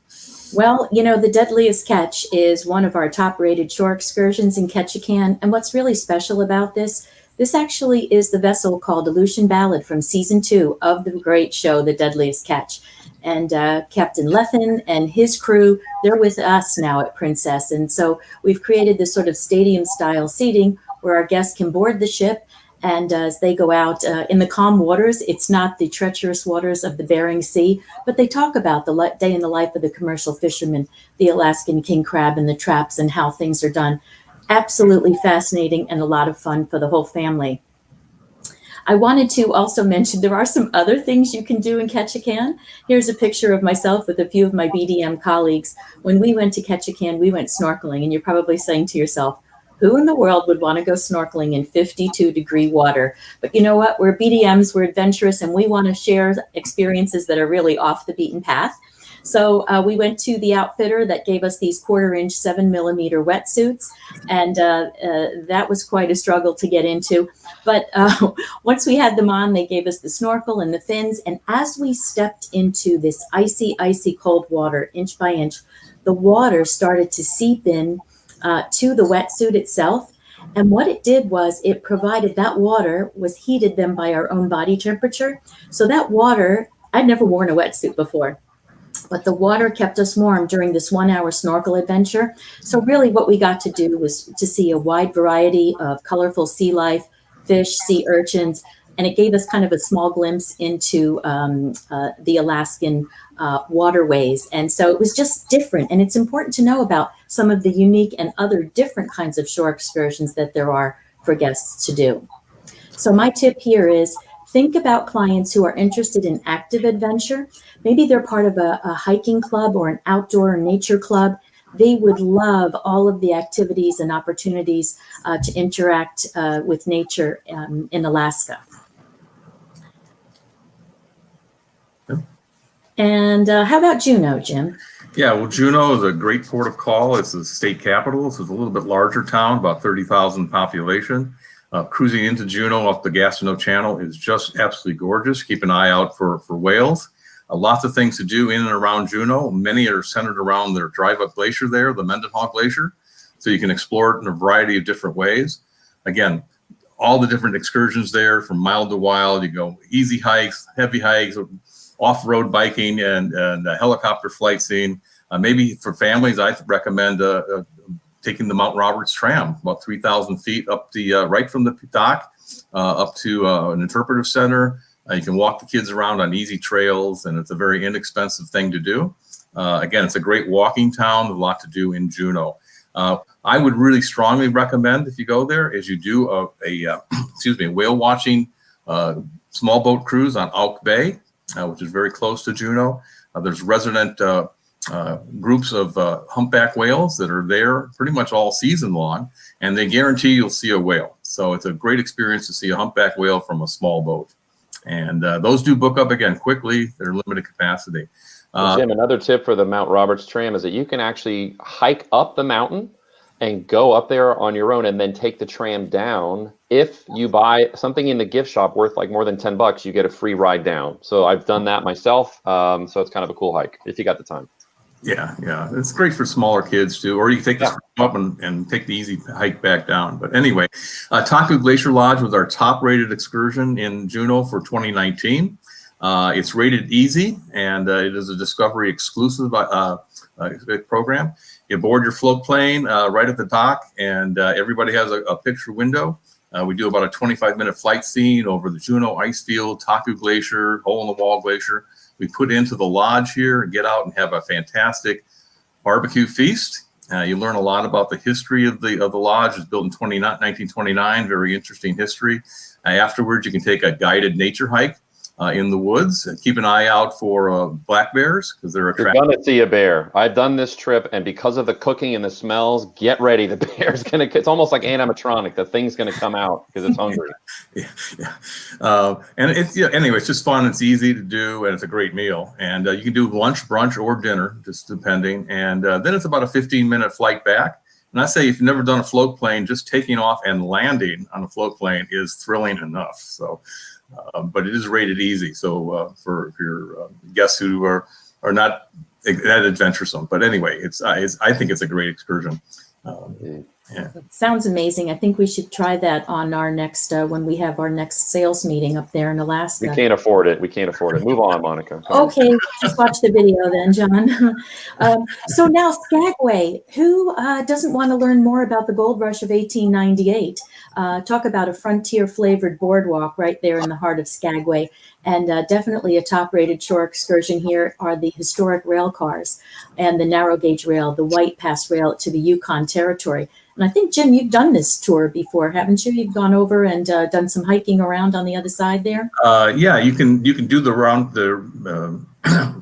Well, the Deadliest Catch is one of our top-rated shore excursions in Ketchikan, and what's really special about this actually is the vessel called Aleutian Ballad from season 2 of the great show, The Deadliest Catch. And Captain Lethen and his crew, they're with us now at Princess, and so we've created this sort of stadium-style seating where our guests can board the ship. And as they go out in the calm waters, it's not the treacherous waters of the Bering Sea, but they talk about the day in the life of the commercial fisherman, the Alaskan king crab and the traps and how things are done. Absolutely fascinating and a lot of fun for the whole family. I wanted to also mention there are some other things you can do in Ketchikan. Here's a picture of myself with a few of my BDM colleagues. When we went to Ketchikan, we went snorkeling, and you're probably saying to yourself, who in the world would want to go snorkeling in 52-degree water? But you know what? We're BDMs, we're adventurous, and we want to share experiences that are really off the beaten path. So we went to the outfitter that gave us these 1/4-inch 7mm wetsuits, and that was quite a struggle to get into. But once we had them on, they gave us the snorkel and the fins. And as we stepped into this icy, icy cold water, inch by inch, the water started to seep in to the wetsuit itself. And what it did was it provided, that water was heated then by our own body temperature. So that water, I'd never worn a wetsuit before, but the water kept us warm during this 1-hour snorkel adventure. So really what we got to do was to see a wide variety of colorful sea life, fish, sea urchins, and it gave us kind of a small glimpse into the Alaskan waterways. And so it was just different. And it's important to know about some of the unique and other different kinds of shore excursions that there are for guests to do. So my tip here is think about clients who are interested in active adventure. Maybe they're part of a hiking club or an outdoor nature club. They would love all of the activities and opportunities to interact with nature in Alaska. And how about Juneau, Jim? Yeah, well, Juneau is a great port of call. It's the state capital. So it's a little bit larger town, about 30,000 population. Cruising into Juneau off the Gastineau Channel is just absolutely gorgeous. Keep an eye out for whales. Lots of things to do in and around Juneau. Many are centered around their drive-up glacier there, the Mendenhall Glacier. So you can explore it in a variety of different ways. Again, all the different excursions there from mild to wild. You go easy hikes, heavy hikes, off-road biking, and a helicopter flight scene. Maybe for families, I recommend taking the Mount Roberts tram, about 3,000 feet up the right from the dock up to an interpretive center. You can walk the kids around on easy trails, and it's a very inexpensive thing to do. Again, it's a great walking town, a lot to do in Juneau. I would really strongly recommend, if you go there, is you do a whale watching small boat cruise on Auk Bay, which is very close to Juneau. There's resident groups of humpback whales that are there pretty much all season long, and they guarantee you'll see a whale. So it's a great experience to see a humpback whale from a small boat. And those do book up again quickly. They're limited capacity. Jim, another tip for the Mount Roberts tram is that you can actually hike up the mountain and go up there on your own and then take the tram down. If you buy something in the gift shop worth like more than $10, you get a free ride down. So I've done that myself. So it's kind of a cool hike if you got the time. Yeah, it's great for smaller kids too, or you can take this up and take the easy hike back down. But anyway, Taku Glacier Lodge was our top-rated excursion in Juneau for 2019. It's rated easy, and it is a Discovery exclusive program. You board your float plane right at the dock, and everybody has a picture window. We do about a 25-minute flight scene over the Juneau ice field, Taku Glacier, Hole-in-the-Wall Glacier. We put into the lodge here and get out and have a fantastic barbecue feast. You learn a lot about the history of the lodge. It was built in 1929, very interesting history. Afterwards, you can take a guided nature hike in the woods. Keep an eye out for black bears because they're attractive. You're gonna see a bear. I've done this trip, and because of the cooking and the smells, get ready. The bear's gonna. It's almost like animatronic. The thing's gonna come out because it's hungry. And it's anyway. It's just fun. It's easy to do, and it's a great meal. And you can do lunch, brunch, or dinner, just depending. And then it's about a 15-minute flight back. And I say, if you've never done a float plane, just taking off and landing on a float plane is thrilling enough. So. But it is rated easy, so for your guests who are not that adventuresome. But anyway, I think it's a great excursion. Yeah. It sounds amazing. I think we should try that on our next when we have our next sales meeting up there in Alaska. We can't afford it. Move on, Monica. Okay, just watch the video then, John. So now Skagway. Who doesn't want to learn more about the gold rush of 1898? Talk about a frontier-flavored boardwalk right there in the heart of Skagway. And definitely a top-rated shore excursion here are the historic rail cars and the narrow gauge rail, the White Pass rail to the Yukon Territory. And I think, Jim, you've done this tour before, haven't you? You've gone over and done some hiking around on the other side there. Yeah, you can do the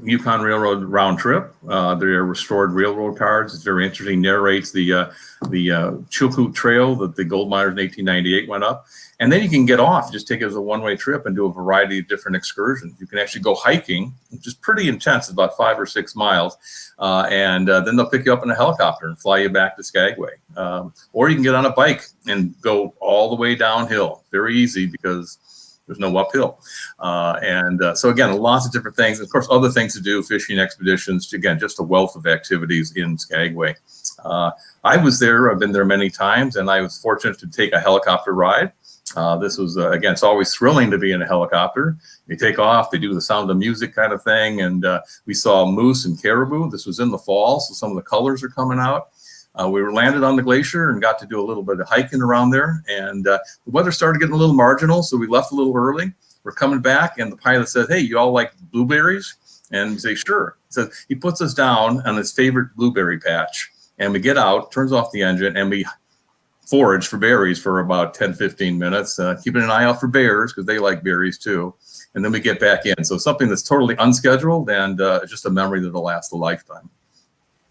Yukon Railroad round trip. They're restored railroad cars. It's very interesting. Narrates the Chilkoot Trail that the gold miners in 1898 went up. And then you can get off, just take it as a one-way trip and do a variety of different excursions. You can actually go hiking, which is pretty intense. It's about 5 or 6 miles. And then they'll pick you up in a helicopter and fly you back to Skagway. Or you can get on a bike and go all the way downhill. Very easy because there's no uphill. So again, lots of different things. Of course, other things to do, fishing expeditions, again, just a wealth of activities in Skagway. I was there, I've been there many times, and I was fortunate to take a helicopter ride. This was, again, it's always thrilling to be in a helicopter. You take off, they do the Sound of Music kind of thing, and we saw moose and caribou. This was in the fall, so some of the colors are coming out. We were landed on the glacier and got to do a little bit of hiking around there, and the weather started getting a little marginal, so we left a little early. We're coming back, and the pilot says, "Hey, you all like blueberries?" And we say, "Sure." So he puts us down on his favorite blueberry patch, and we get out, turns off the engine, and we forage for berries for about 10-15 minutes, keeping an eye out for bears because they like berries too. And then we get back in. So something that's totally unscheduled and just a memory that'll last a lifetime.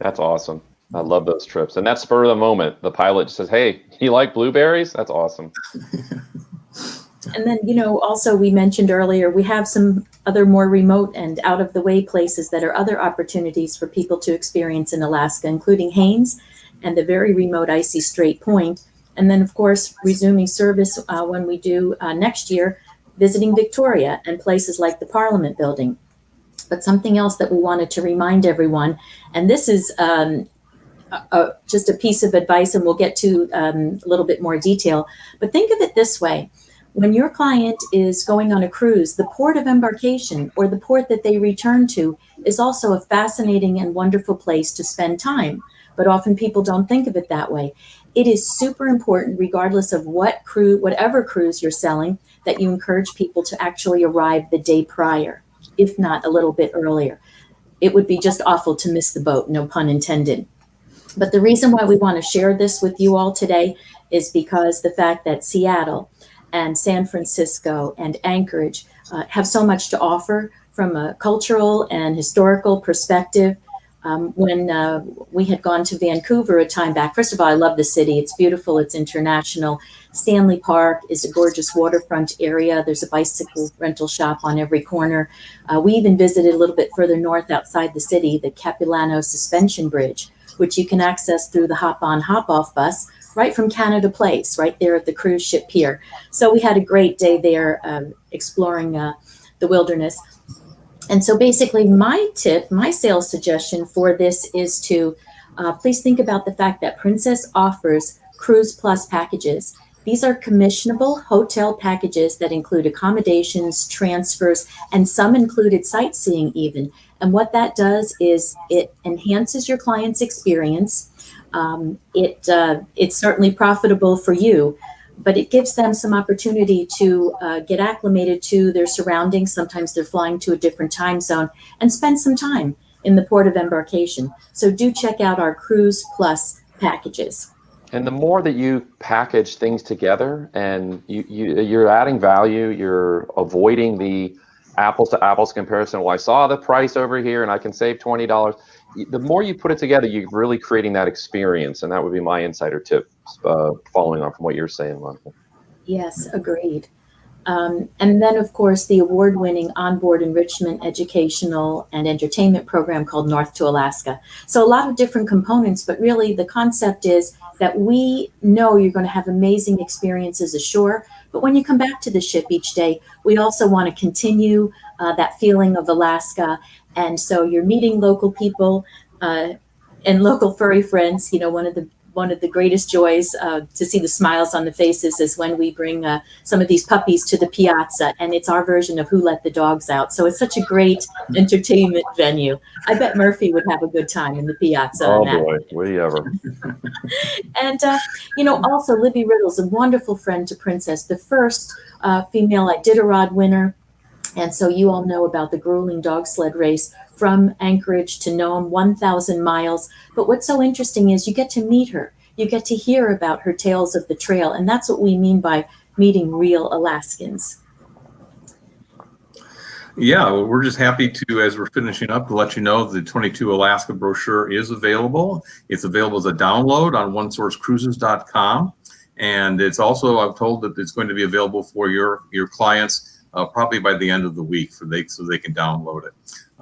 That's awesome. I love those trips. And that spur of the moment, the pilot just says, "Hey, you like blueberries?" That's awesome. And then, also we mentioned earlier, we have some other more remote and out of the way places that are other opportunities for people to experience in Alaska, including Haines and the very remote icy Strait Point. And then, of course, resuming service when we do next year, visiting Victoria and places like the Parliament Building. But something else that we wanted to remind everyone, and this is just a piece of advice, and we'll get to a little bit more detail, but think of it this way. When your client is going on a cruise, the port of embarkation or the port that they return to is also a fascinating and wonderful place to spend time. But often people don't think of it that way. It is super important, regardless of whatever cruise you're selling, that you encourage people to actually arrive the day prior, if not a little bit earlier. It would be just awful to miss the boat, no pun intended. But the reason why we want to share this with you all today is because the fact that Seattle and San Francisco and Anchorage have so much to offer from a cultural and historical perspective. When we had gone to Vancouver a time back, first of all, I love the city. It's beautiful. It's international. Stanley Park is a gorgeous waterfront area. There's a bicycle rental shop on every corner. We even visited a little bit further north outside the city, the Capilano Suspension Bridge, which you can access through the hop-on, hop-off bus right from Canada Place, right there at the cruise ship pier. So we had a great day there exploring the wilderness. And so basically my sales suggestion for this is to please think about the fact that Princess offers Cruise Plus packages. These are commissionable hotel packages that include accommodations, transfers, and some included sightseeing even. And what that does is it enhances your client's experience. It's certainly profitable for you, but it gives them some opportunity to get acclimated to their surroundings. Sometimes they're flying to a different time zone and spend some time in the port of embarkation. So do check out our Cruise Plus packages. And the more that you package things together and you're adding value, you're avoiding the apples to apples comparison. Well, I saw the price over here and I can save $20. The more you put it together, you're really creating that experience. And that would be my insider tip, following on from what you're saying, Monica. Yes, agreed. And then, of course, the award-winning onboard enrichment, educational, and entertainment program called North to Alaska. So a lot of different components, but really the concept is that we know you're going to have amazing experiences ashore, but when you come back to the ship each day, we also want to continue that feeling of Alaska. And so you're meeting local people and local furry friends. You know, one of the greatest joys to see the smiles on the faces is when we bring some of these puppies to the piazza, and it's our version of Who Let the Dogs Out. So it's such a great entertainment venue. I bet Murphy would have a good time in the piazza. Oh boy, would he ever? And also Libby Riddle's a wonderful friend to Princess, the first female Iditarod winner. And so you all know about the grueling dog sled race from Anchorage to Nome, 1,000 miles. But what's so interesting is you get to meet her. You get to hear about her tales of the trail. And that's what we mean by meeting real Alaskans. Yeah, well, we're just happy to, as we're finishing up, to let you know the 22 Alaska brochure is available. It's available as a download on onesourcecruises.com. And it's also, I'm told that it's going to be available for your clients probably by the end of the week so they can download it.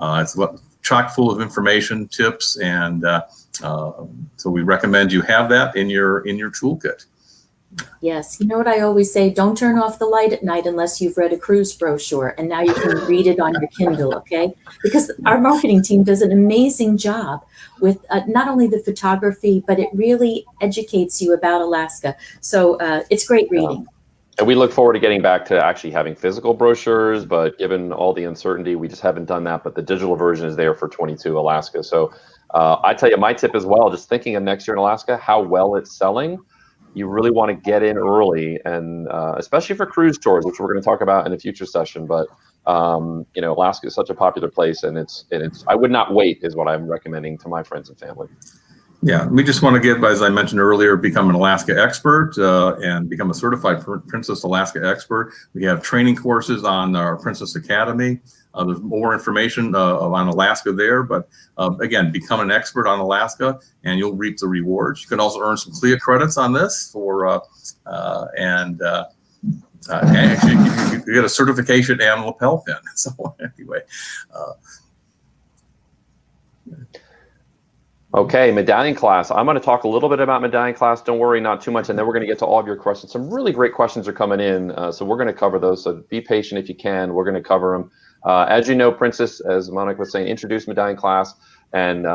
It's chock full of information, tips, and so we recommend you have that in your toolkit. Yes. You know what I always say? Don't turn off the light at night unless you've read a cruise brochure, and now you can read it on your Kindle, okay? Because our marketing team does an amazing job with not only the photography, but it really educates you about Alaska. So it's great reading. Yeah. And we look forward to getting back to actually having physical brochures, but given all the uncertainty, we just haven't done that. But the digital version is there for 22 Alaska. So I tell you, my tip as well, just thinking of next year in Alaska, how well it's selling. You really want to get in early, and especially for cruise tours, which we're going to talk about in a future session. But you know, Alaska is such a popular place, and it's I would not wait, is what I'm recommending to my friends and family. Yeah, we just want to give, as I mentioned earlier, become an Alaska expert and become a certified Princess Alaska expert. We have training courses on our Princess Academy. There's more information on Alaska there, but again, become an expert on Alaska and you'll reap the rewards. You can also earn some CLIA credits on this for, actually you get a certification and a lapel pin. So anyway. Okay, medallion class. I'm going to talk a little bit about medallion class. Don't worry, not too much. And then we're going to get to all of your questions. Some really great questions are coming in. So we're going to cover those. So be patient if you can. We're going to cover them. As you know, Princess, as Monica was saying, introduced medallion class. And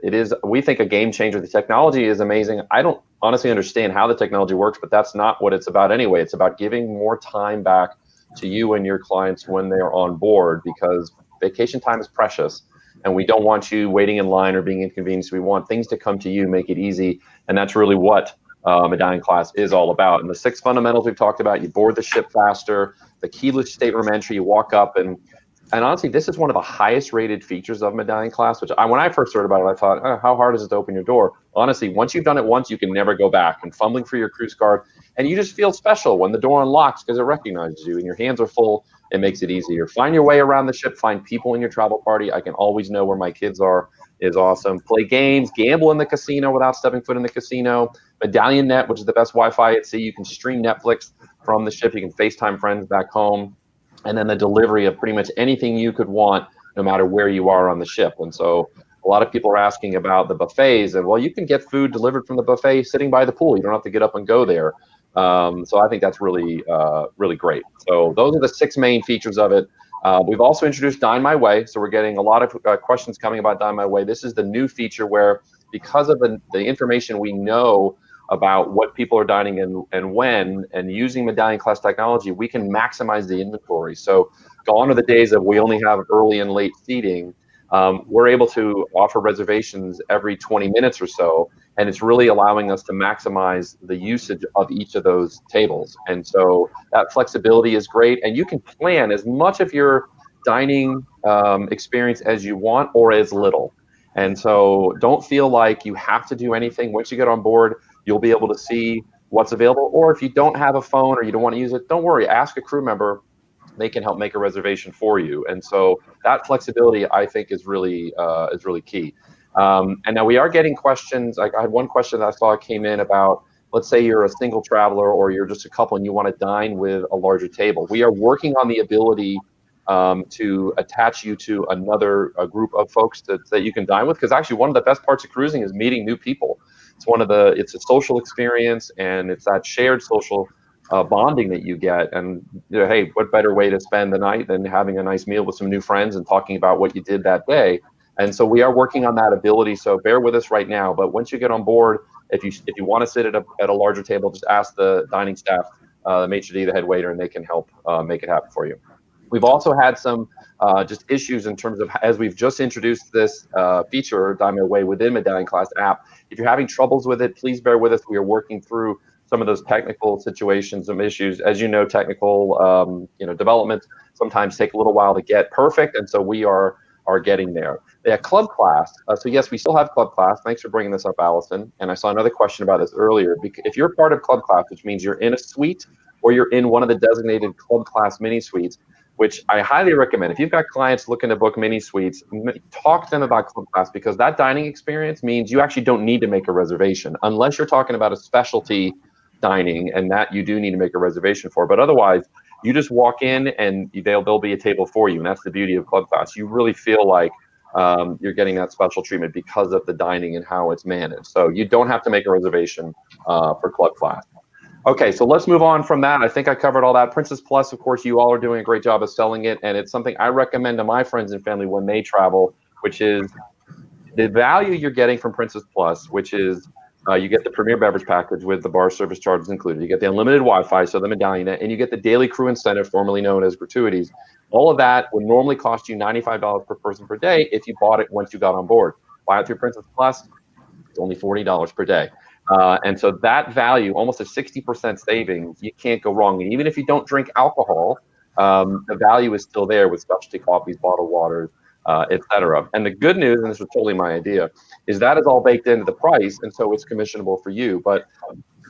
it is, we think, a game changer. The technology is amazing. I don't honestly understand how the technology works, but that's not what it's about anyway. It's about giving more time back to you and your clients when they're on board, because vacation time is precious. And we don't want you waiting in line or being inconvenienced. We want things to come to you, make it easy. And that's really what medallion class is all about. And the 6 fundamentals we've talked about: you board the ship faster, the keyless stateroom entry, you walk up. And honestly, this is one of the highest rated features of medallion class, which when I first heard about it, I thought, oh, how hard is it to open your door? Honestly, once you've done it once, you can never go back. And fumbling for your cruise card, and you just feel special when the door unlocks because it recognizes you and your hands are full. It makes it easier. Find your way around the ship. Find people in your travel party. I can always know where my kids are is awesome. Play games, gamble in the casino without stepping foot in the casino. Medallion Net, which is the best Wi-Fi at sea. You can stream Netflix from the ship. You can FaceTime friends back home. And then the delivery of pretty much anything you could want, no matter where you are on the ship. And so a lot of people are asking about the buffets. And, well, you can get food delivered from the buffet sitting by the pool. You don't have to get up and go there. So I think that's really, really great. So those are the 6 main features of it. We've also introduced Dine My Way. So we're getting a lot of questions coming about Dine My Way. This is the new feature where, because of the information we know about what people are dining and when, and using medallion class technology, we can maximize the inventory. So gone are the days of we only have early and late seating. We're able to offer reservations every 20 minutes or so, and it's really allowing us to maximize the usage of each of those tables. And so that flexibility is great, and you can plan as much of your dining experience as you want, or as little. And so don't feel like you have to do anything. Once you get on board, you'll be able to see what's available. Or if you don't have a phone or you don't want to use it, don't worry, ask a crew member. They can help make a reservation for you. And so that flexibility, I think, is really key. And now we are getting questions. I had one question that I saw came in about, let's say you're a single traveler or you're just a couple and you want to dine with a larger table. We are working on the ability to attach you to a group of folks that you can dine with, because actually one of the best parts of cruising is meeting new people. It's a social experience, and it's that shared social bonding that you get. And hey, what better way to spend the night than having a nice meal with some new friends and talking about what you did that day? And so we are working on that ability. So bear with us right now. But once you get on board, if you want to sit at a larger table, just ask the dining staff, the maitre d', the head waiter, and they can help make it happen for you. We've also had some just issues in terms of, as we've just introduced this feature, Dine My Way, within Medallion Class app. If you're having troubles with it, please bear with us. We are working through some of those technical situations, some issues. As you know, technical developments sometimes take a little while to get perfect, and so we are getting there. Yeah, club class. So yes, we still have club class. Thanks for bringing this up, Allison. And I saw another question about this earlier. If you're part of club class, which means you're in a suite or you're in one of the designated club class mini suites, which I highly recommend. If you've got clients looking to book mini suites, talk to them about Club Class, because that dining experience means you actually don't need to make a reservation unless you're talking about a specialty dining, and that you do need to make a reservation for. But otherwise, you just walk in and there'll be a table for you, and that's the beauty of Club Class. You really feel like you're getting that special treatment because of the dining and how it's managed. So you don't have to make a reservation for Club Class. Okay, so let's move on from that. I think I covered all that. Princess Plus, of course, you all are doing a great job of selling it, and it's something I recommend to my friends and family when they travel, which is the value you're getting from Princess Plus, which is you get the premier beverage package with the bar service charges included. You get the unlimited Wi-Fi, so the medallion, and you get the daily crew incentive, formerly known as gratuities. All of that would normally cost you $95 per person per day if you bought it once you got on board. Buy it through Princess Plus, it's only $40 per day. And so that value, almost a 60% savings, you can't go wrong. And even if you don't drink alcohol, the value is still there with specialty coffees, bottled waters, et cetera. And the good news, and this was totally my idea, is that is all baked into the price, and so it's commissionable for you. But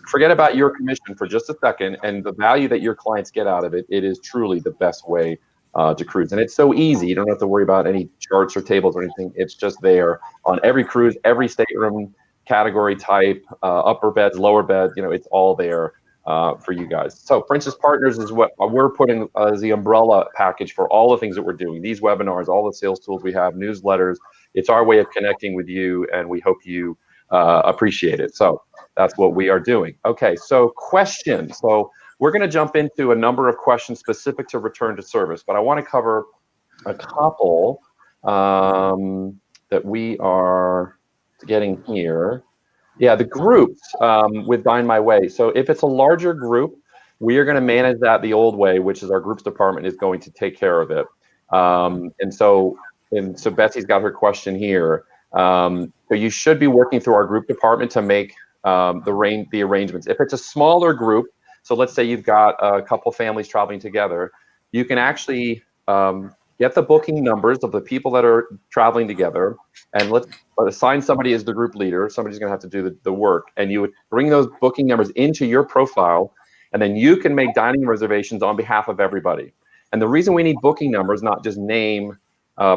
forget about your commission for just a second, and the value that your clients get out of it, it is truly the best way to cruise. And it's so easy. You don't have to worry about any charts or tables or anything. It's just there on every cruise, every stateroom, category type, upper beds, lower beds, it's all there for you guys. So Princess Partners is what we're putting as the umbrella package for all the things that we're doing. These webinars, all the sales tools we have, newsletters. It's our way of connecting with you, and we hope you appreciate it. So that's what we are doing. Okay, so questions. So we're going to jump into a number of questions specific to return to service, but I want to cover a couple that we are getting here. Yeah, the groups with Dine My Way. So if it's a larger group, we are going to manage that the old way, which is our groups department is going to take care of it. And so Betsy's got her question here. So you should be working through our group department to make the arrangements. If it's a smaller group, so let's say you've got a couple families traveling together, you can actually get the booking numbers of the people that are traveling together, and let's assign somebody as the group leader. Somebody's going to have to do the work, and you would bring those booking numbers into your profile, and then you can make dining reservations on behalf of everybody. And the reason we need booking numbers, not just name,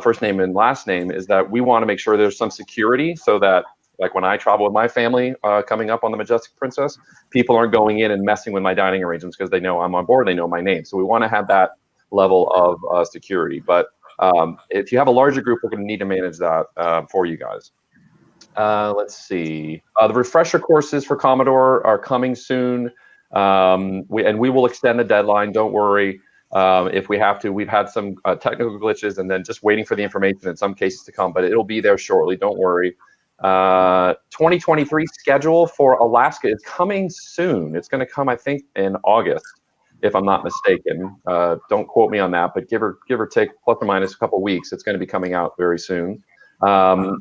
first name and last name, is that we want to make sure there's some security, so that like when I travel with my family coming up on the Majestic Princess, people aren't going in and messing with my dining arrangements because they know I'm on board, they know my name. So we want to have that level of security. But if you have a larger group, we're going to need to manage that for you guys. Let's see. The refresher courses for Commodore are coming soon. We will extend the deadline. Don't worry. If we have to, we've had some technical glitches and then just waiting for the information in some cases to come, but it'll be there shortly. Don't worry. 2023 schedule for Alaska is coming soon. It's going to come, I think, in August, if I'm not mistaken. Don't quote me on that, but give or take plus or minus a couple of weeks, it's going to be coming out very soon. Yeah,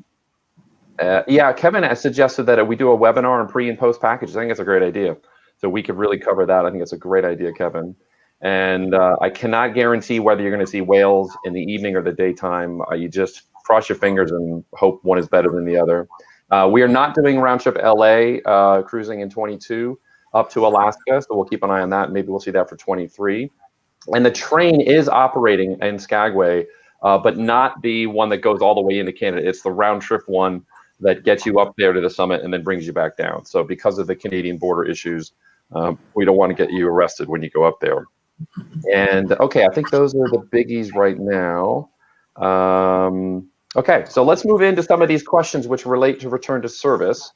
Kevin has suggested that we do a webinar and pre and post packages. I think that's a great idea. So we could really cover that. I think it's a great idea, Kevin. And I cannot guarantee whether you're going to see whales in the evening or the daytime. You just cross your fingers and hope one is better than the other. We are not doing round trip LA cruising in 22 up to Alaska, so we'll keep an eye on that. Maybe we'll see that for 23. And the train is operating in Skagway, but not the one that goes all the way into Canada. It's the round trip one that gets you up there to the summit and then brings you back down. So because of the Canadian border issues, we don't want to get you arrested when you go up there. And okay, I think those are the biggies right now. Okay, so let's move into some of these questions which relate to return to service,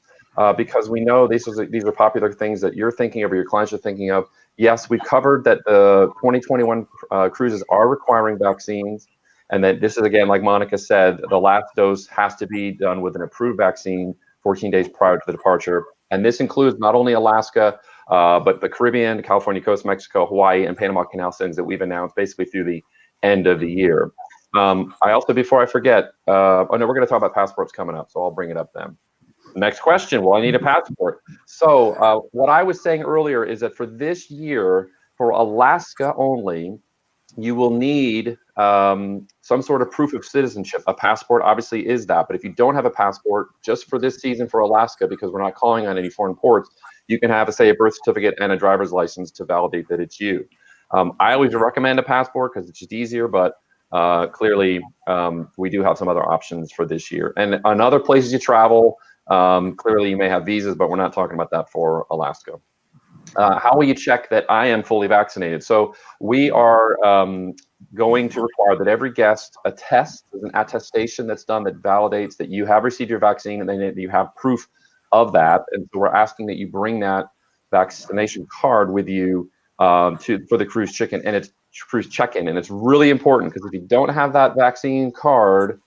because we know these are popular things that you're thinking of or your clients are thinking of. Yes, we've covered that the 2021 cruises are requiring vaccines, and that this is, again, like Monica said, the last dose has to be done with an approved vaccine 14 days prior to the departure. And this includes not only Alaska, but the Caribbean, California coast, Mexico, Hawaii, and Panama Canal sends that we've announced basically through the end of the year. I also, before I forget, oh no, we're going to talk about passports coming up, so I'll bring it up then. Next question, well, I need a passport. So what I was saying earlier is that for this year, for Alaska only, you will need some sort of proof of citizenship. A passport obviously is that, but if you don't have a passport, just for this season for Alaska, because we're not calling on any foreign ports, you can have, say, a birth certificate and a driver's license to validate that it's you. I always recommend a passport because it's just easier, but clearly we do have some other options for this year. And on other places you travel, clearly you may have visas, but we're not talking about that for Alaska. How will you check that I am fully vaccinated? So we are going to require that every guest attest, there's an attestation that's done that validates that you have received your vaccine and then you have proof of that. And so we're asking that you bring that vaccination card with you for the cruise check-in, and it's cruise check-in. And it's really important because if you don't have that vaccination card,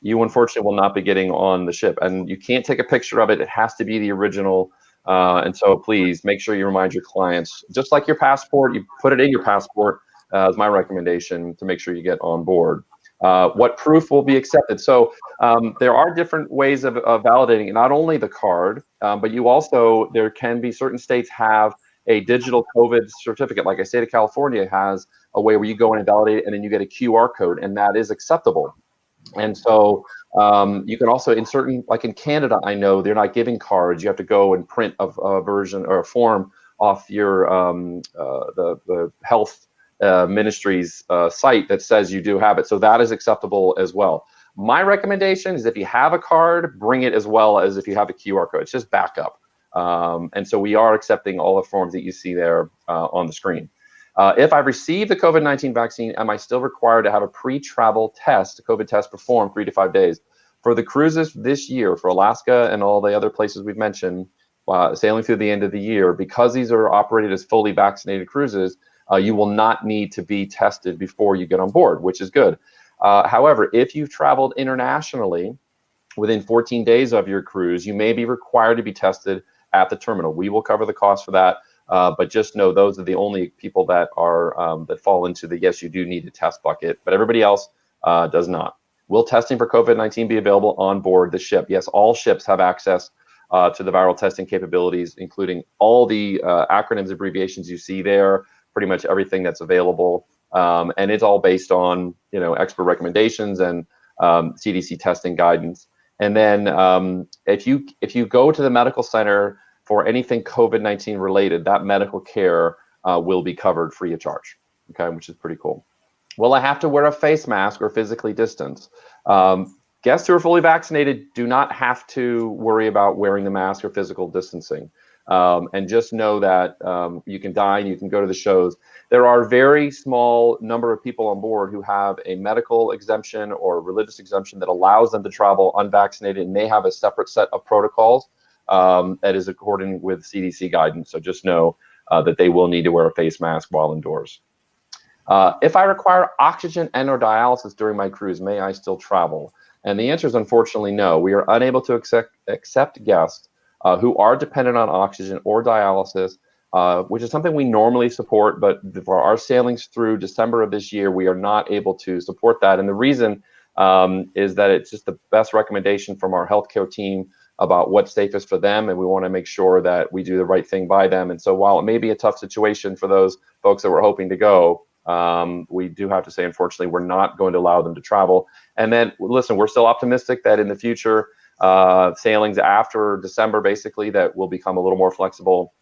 you unfortunately will not be getting on the ship. And you can't take a picture of it. It has to be the original. And so please make sure you remind your clients, just like your passport, you put it in your passport is my recommendation to make sure you get on board. What proof will be accepted? So there are different ways of validating it, not only the card, but you also, there can be certain states have a digital COVID certificate. Like I state of California has a way where you go in and validate it and then you get a QR code, and that is acceptable. And so you can also, in certain, like in Canada, I know they're not giving cards. You have to go and print a version or a form off your the health ministry's site that says you do have it. So that is acceptable as well. My recommendation is if you have a card, bring it as well as if you have a QR code. It's just backup. And so we are accepting all the forms that you see there on the screen. If I receive the COVID-19 vaccine, am I still required to have a pre-travel test, a COVID test performed 3 to 5 days? For the cruises this year, for Alaska and all the other places we've mentioned, sailing through the end of the year, because these are operated as fully vaccinated cruises, you will not need to be tested before you get on board, which is good. However, if you've traveled internationally within 14 days of your cruise, you may be required to be tested at the terminal. We will cover the cost for that. But just know those are the only people that are that fall into the yes, you do need a test bucket, but everybody else does not. Will testing for COVID-19 be available on board the ship? Yes, all ships have access to the viral testing capabilities, including all the acronyms, abbreviations you see there, pretty much everything that's available. And it's all based on, you know, expert recommendations and CDC testing guidance. And then if you go to the medical center for anything COVID-19 related, that medical care will be covered free of charge, okay, which is pretty cool. Will I have to wear a face mask or physically distance? Guests who are fully vaccinated do not have to worry about wearing the mask or physical distancing. And just know that you can dine, you can go to the shows. There are a very small number of people on board who have a medical exemption or religious exemption that allows them to travel unvaccinated, and they have a separate set of protocols that is according with CDC guidance. So just know that they will need to wear a face mask while indoors. If I require oxygen and or dialysis during my cruise, may I still travel? And the answer is unfortunately no. We are unable to accept guests who are dependent on oxygen or dialysis, which is something we normally support, but for our sailings through December of this year, we are not able to support that. And the reason is that it's just the best recommendation from our healthcare team about what's safest for them, and we want to make sure that we do the right thing by them. And so while it may be a tough situation for those folks that were hoping to go, we do have to say, unfortunately, we're not going to allow them to travel. And then, listen, we're still optimistic that in the future, sailings after December, basically, that will become a little more flexible.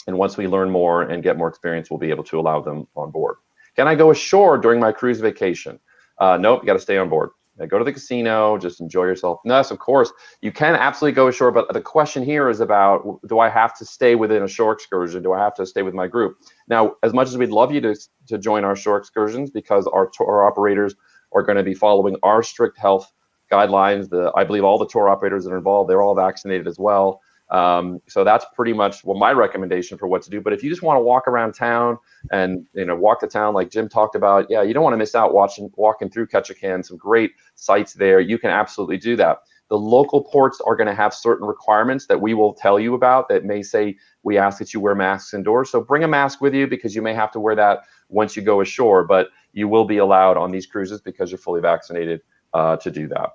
And once we learn more and get more experience, we'll be able to allow them on board. Can I go ashore during my cruise vacation? Nope, you got to stay on board. Go to the casino, just enjoy yourself. Yes, of course, you can absolutely go ashore, but the question here is about, do I have to stay within a shore excursion? Do I have to stay with my group? Now, as much as we'd love you to join our shore excursions, because our tour operators are going to be following our strict health guidelines, I believe all the tour operators that are involved, they're all vaccinated as well. So that's pretty much my recommendation for what to do. But if you just want to walk around town and, you know, walk the town like Jim talked about, yeah, you don't want to miss out walking through KETCHIKAN, some great sites there. You can absolutely do that. The local ports are going to have certain requirements that we will tell you about that may say we ask that you wear masks indoors. So bring a mask with you, because you may have to wear that once you go ashore, but you will be allowed on these cruises because you're fully vaccinated to do that.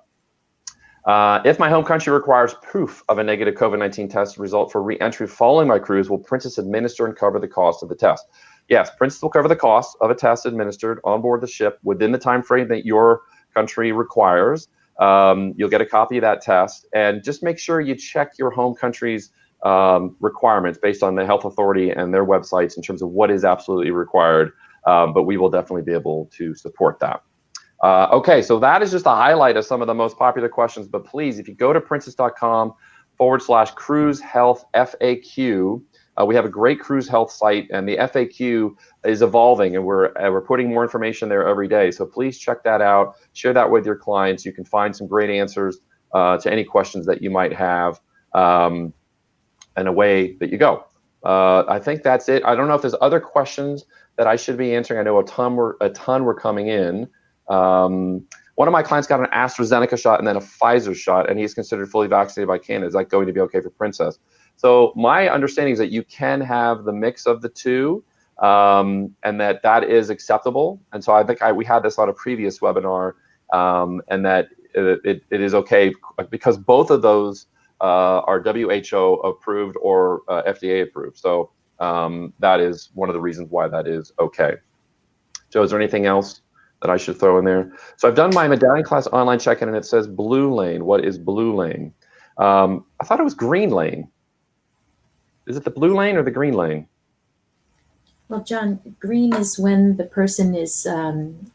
If my home country requires proof of a negative COVID-19 test result for re-entry following my cruise, will Princess administer and cover the cost of the test? Yes, Princess will cover the cost of a test administered on board the ship within the time frame that your country requires. You'll get a copy of that test, and just make sure you check your home country's requirements based on the health authority and their websites in terms of what is absolutely required, but we will definitely be able to support that. Okay, so that is just a highlight of some of the most popular questions, but please, if you go to princess.com/cruise health FAQ, we have a great cruise health site, and the FAQ is evolving, and we're putting more information there every day. So please check that out, share that with your clients. You can find some great answers to any questions that you might have, and away that you go. I think that's it. I don't know if there's other questions that I should be answering. I know a ton were coming in. One of my clients got an AstraZeneca shot and then a Pfizer shot, and he's considered fully vaccinated by Canada. Is that going to be okay for Princess? So my understanding is that you can have the mix of the two, and that is acceptable. And so I think we had this on a previous webinar, and that it is okay because both of those are WHO approved or FDA approved. So that is one of the reasons why that is okay. Joe, is there anything else that I should throw in there? So I've done my medallion class online check-in, and it says blue lane. What is blue lane? I thought it was green lane. Is it the blue lane or the green lane? Well, John, green is when the person is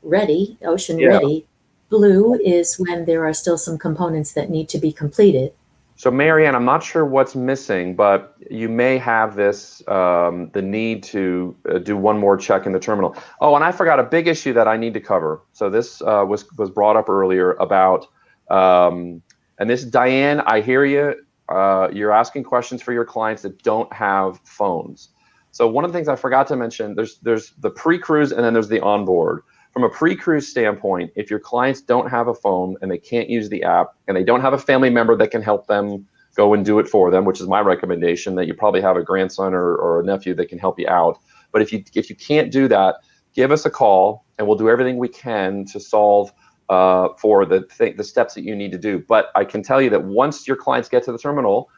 ready, ocean Yeah. ready. Blue is when there are still some components that need to be completed. So Marianne, I'm not sure what's missing, but you may have this, the need to do one more check in the terminal. Oh, and I forgot a big issue that I need to cover. So this was brought up earlier about, and this, Diane, I hear you. You're asking questions for your clients that don't have phones. So one of the things I forgot to mention, there's the pre-cruise and then there's the onboard. From a pre-cruise standpoint, if your clients don't have a phone and they can't use the app and they don't have a family member that can help them go and do it for them, which is my recommendation, that you probably have a grandson or a nephew that can help you out. But if you can't do that, give us a call and we'll do everything we can to solve for the steps that you need to do. But I can tell you that once your clients get to the terminal,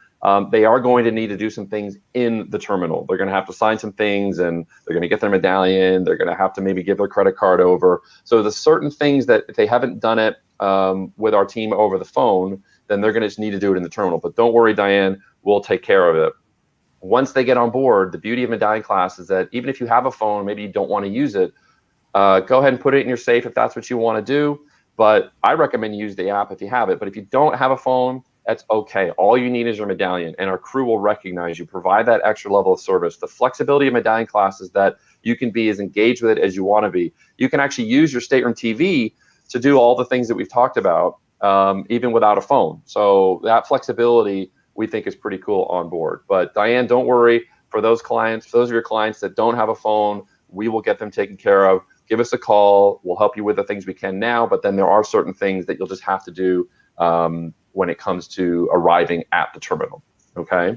they are going to need to do some things in the terminal. They're going to have to sign some things, and they're going to get their medallion. They're going to have to maybe give their credit card over. So there's certain things that if they haven't done it with our team over the phone, then they're going to just need to do it in the terminal. But don't worry, Diane, we'll take care of it. Once they get on board, the beauty of medallion class is that even if you have a phone, maybe you don't want to use it, go ahead and put it in your safe if that's what you want to do. But I recommend you use the app if you have it. But if you don't have a phone, that's okay. All you need is your medallion, and our crew will recognize you. Provide that extra level of service. The flexibility of medallion class is that you can be as engaged with it as you want to be. You can actually use your stateroom TV to do all the things that we've talked about, even without a phone. So that flexibility we think is pretty cool on board. But Diane, don't worry. For those clients, for those of your clients that don't have a phone, we will get them taken care of. Give us a call. We'll help you with the things we can now, but then there are certain things that you'll just have to do when it comes to arriving at the terminal, okay?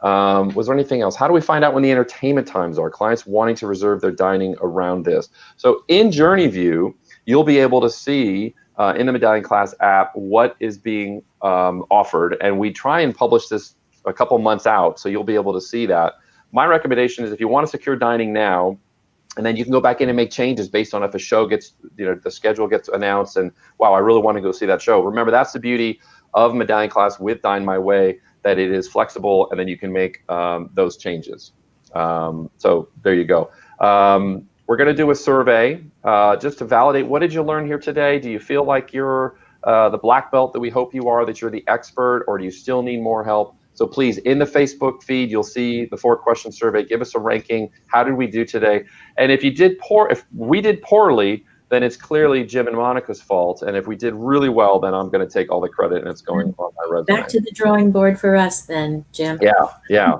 Was there anything else? How do we find out when the entertainment times are? Clients wanting to reserve their dining around this. So in Journey View, you'll be able to see in the Medallion Class app what is being offered, and we try and publish this a couple months out, so you'll be able to see that. My recommendation is if you want to secure dining now, and then you can go back in and make changes based on if a show gets, the schedule gets announced and, wow, I really want to go see that show. Remember, that's the beauty of Medallion Class with Dine My Way, that it is flexible and then you can make those changes. So there you go. We're going to do a survey just to validate, what did you learn here today? Do you feel like you're the black belt that we hope you are, that you're the expert, or do you still need more help? So please, in the Facebook feed, you'll see the 4-question survey. Give us a ranking. How did we do today? And if we did poorly, then it's clearly Jim and Monica's fault. And if we did really well, then I'm going to take all the credit and it's going on my resume. Back to the drawing board for us then, Jim. Yeah.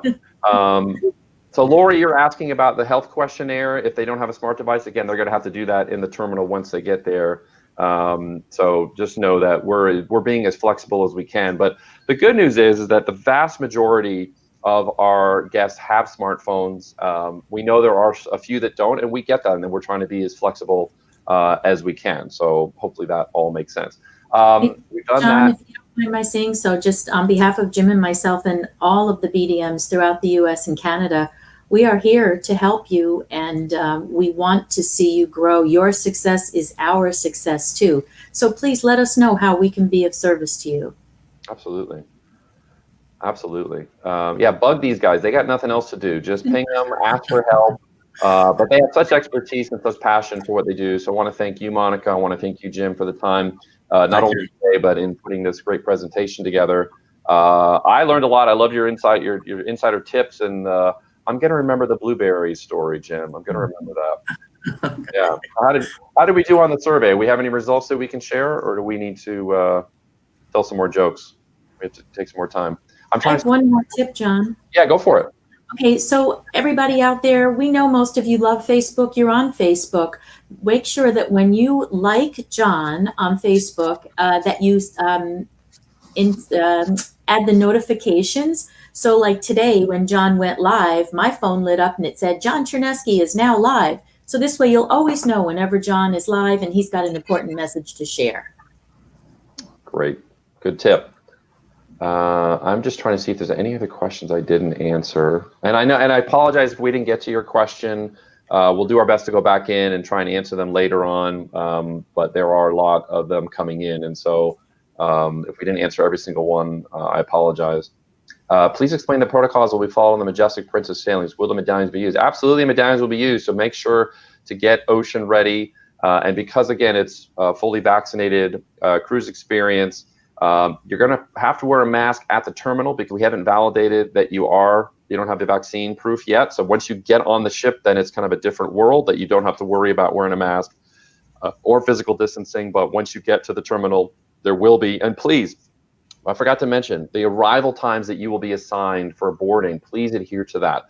So Lori, you're asking about the health questionnaire. If they don't have a smart device, again, they're going to have to do that in the terminal once they get there. So just know that we're being as flexible as we can. But the good news is that the vast majority of our guests have smartphones. We know there are a few that don't, and we get that, and then we're trying to be as flexible as we can. So hopefully that all makes sense. We've done John, that. if you don't mind my saying so, just on behalf of Jim and myself and all of the BDMs throughout the US and Canada, we are here to help you, and we want to see you grow. Your success is our success too. So please let us know how we can be of service to you. Absolutely. Absolutely. Yeah, bug these guys. They got nothing else to do. Just ping them, ask for help. But they have such expertise and such passion for what they do. So I want to thank you, Monica. I want to thank you, Jim, for the time, not Thank only you. today, but in putting this great presentation together. I learned a lot. I love your insight, your insider tips, and I'm going to remember the blueberry story, Jim. I'm going to remember that. Yeah. How did we do on the survey? We have any results that we can share, or do we need to tell some more jokes? We have to take some more time. I'm I trying have one more tip, John. Yeah, go for it. Okay, so everybody out there, we know most of you love Facebook. You're on Facebook. Make sure that when you like John on Facebook, that you add the notifications. So like today when John went live, my phone lit up and it said, John Chernesky is now live. So this way you'll always know whenever John is live and he's got an important message to share. Great. Good tip. I'm just trying to see if there's any other questions I didn't answer. And I apologize if we didn't get to your question. We'll do our best to go back in and try and answer them later on. But there are a lot of them coming in. And so if we didn't answer every single one, I apologize. Please explain the protocols that we follow in the Majestic Princess sailings. Will the medallions be used? Absolutely, medallions will be used. So make sure to get ocean ready. And because, again, it's fully vaccinated cruise experience, you're going to have to wear a mask at the terminal because we haven't validated that you don't have the vaccine proof yet. So once you get on the ship, then it's kind of a different world that you don't have to worry about wearing a mask or physical distancing. But once you get to the terminal, there will be, and please, I forgot to mention, the arrival times that you will be assigned for boarding, please adhere to that.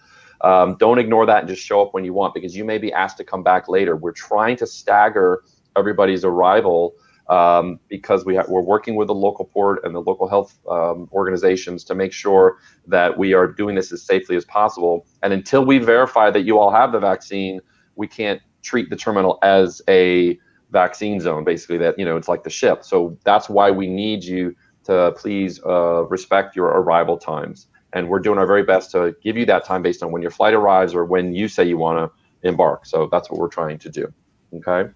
Don't ignore that and just show up when you want because you may be asked to come back later. We're trying to stagger everybody's arrival because we're working with the local port and the local health organizations to make sure that we are doing this as safely as possible. And until we verify that you all have the vaccine, we can't treat the terminal as a vaccine zone, basically, that, it's like the ship. So that's why we need you to please respect your arrival times. And we're doing our very best to give you that time based on when your flight arrives or when you say you want to embark. So that's what we're trying to do. Okay.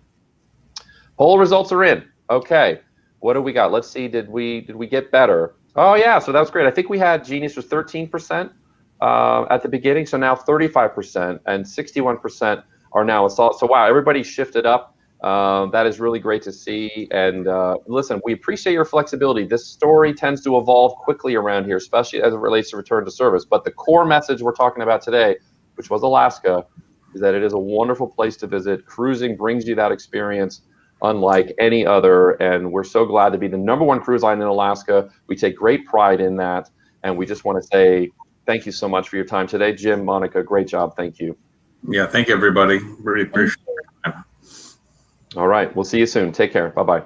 Poll results are in. Okay. What do we got? Let's see. Did we get better? Oh yeah. So that was great. I think we had Genius was 13% at the beginning. So now 35% and 61% are now assault. So wow, everybody shifted up. That is really great to see. And listen, we appreciate your flexibility. This story tends to evolve quickly around here, especially as it relates to return to service. But the core message we're talking about today, which was Alaska, is that it is a wonderful place to visit. Cruising brings you that experience unlike any other. And we're so glad to be the #1 cruise line in Alaska. We take great pride in that. And we just want to say thank you so much for your time today. Jim, Monica, great job. Thank you. Yeah, thank you, everybody. Really appreciate it. All right. We'll see you soon. Take care. Bye-bye.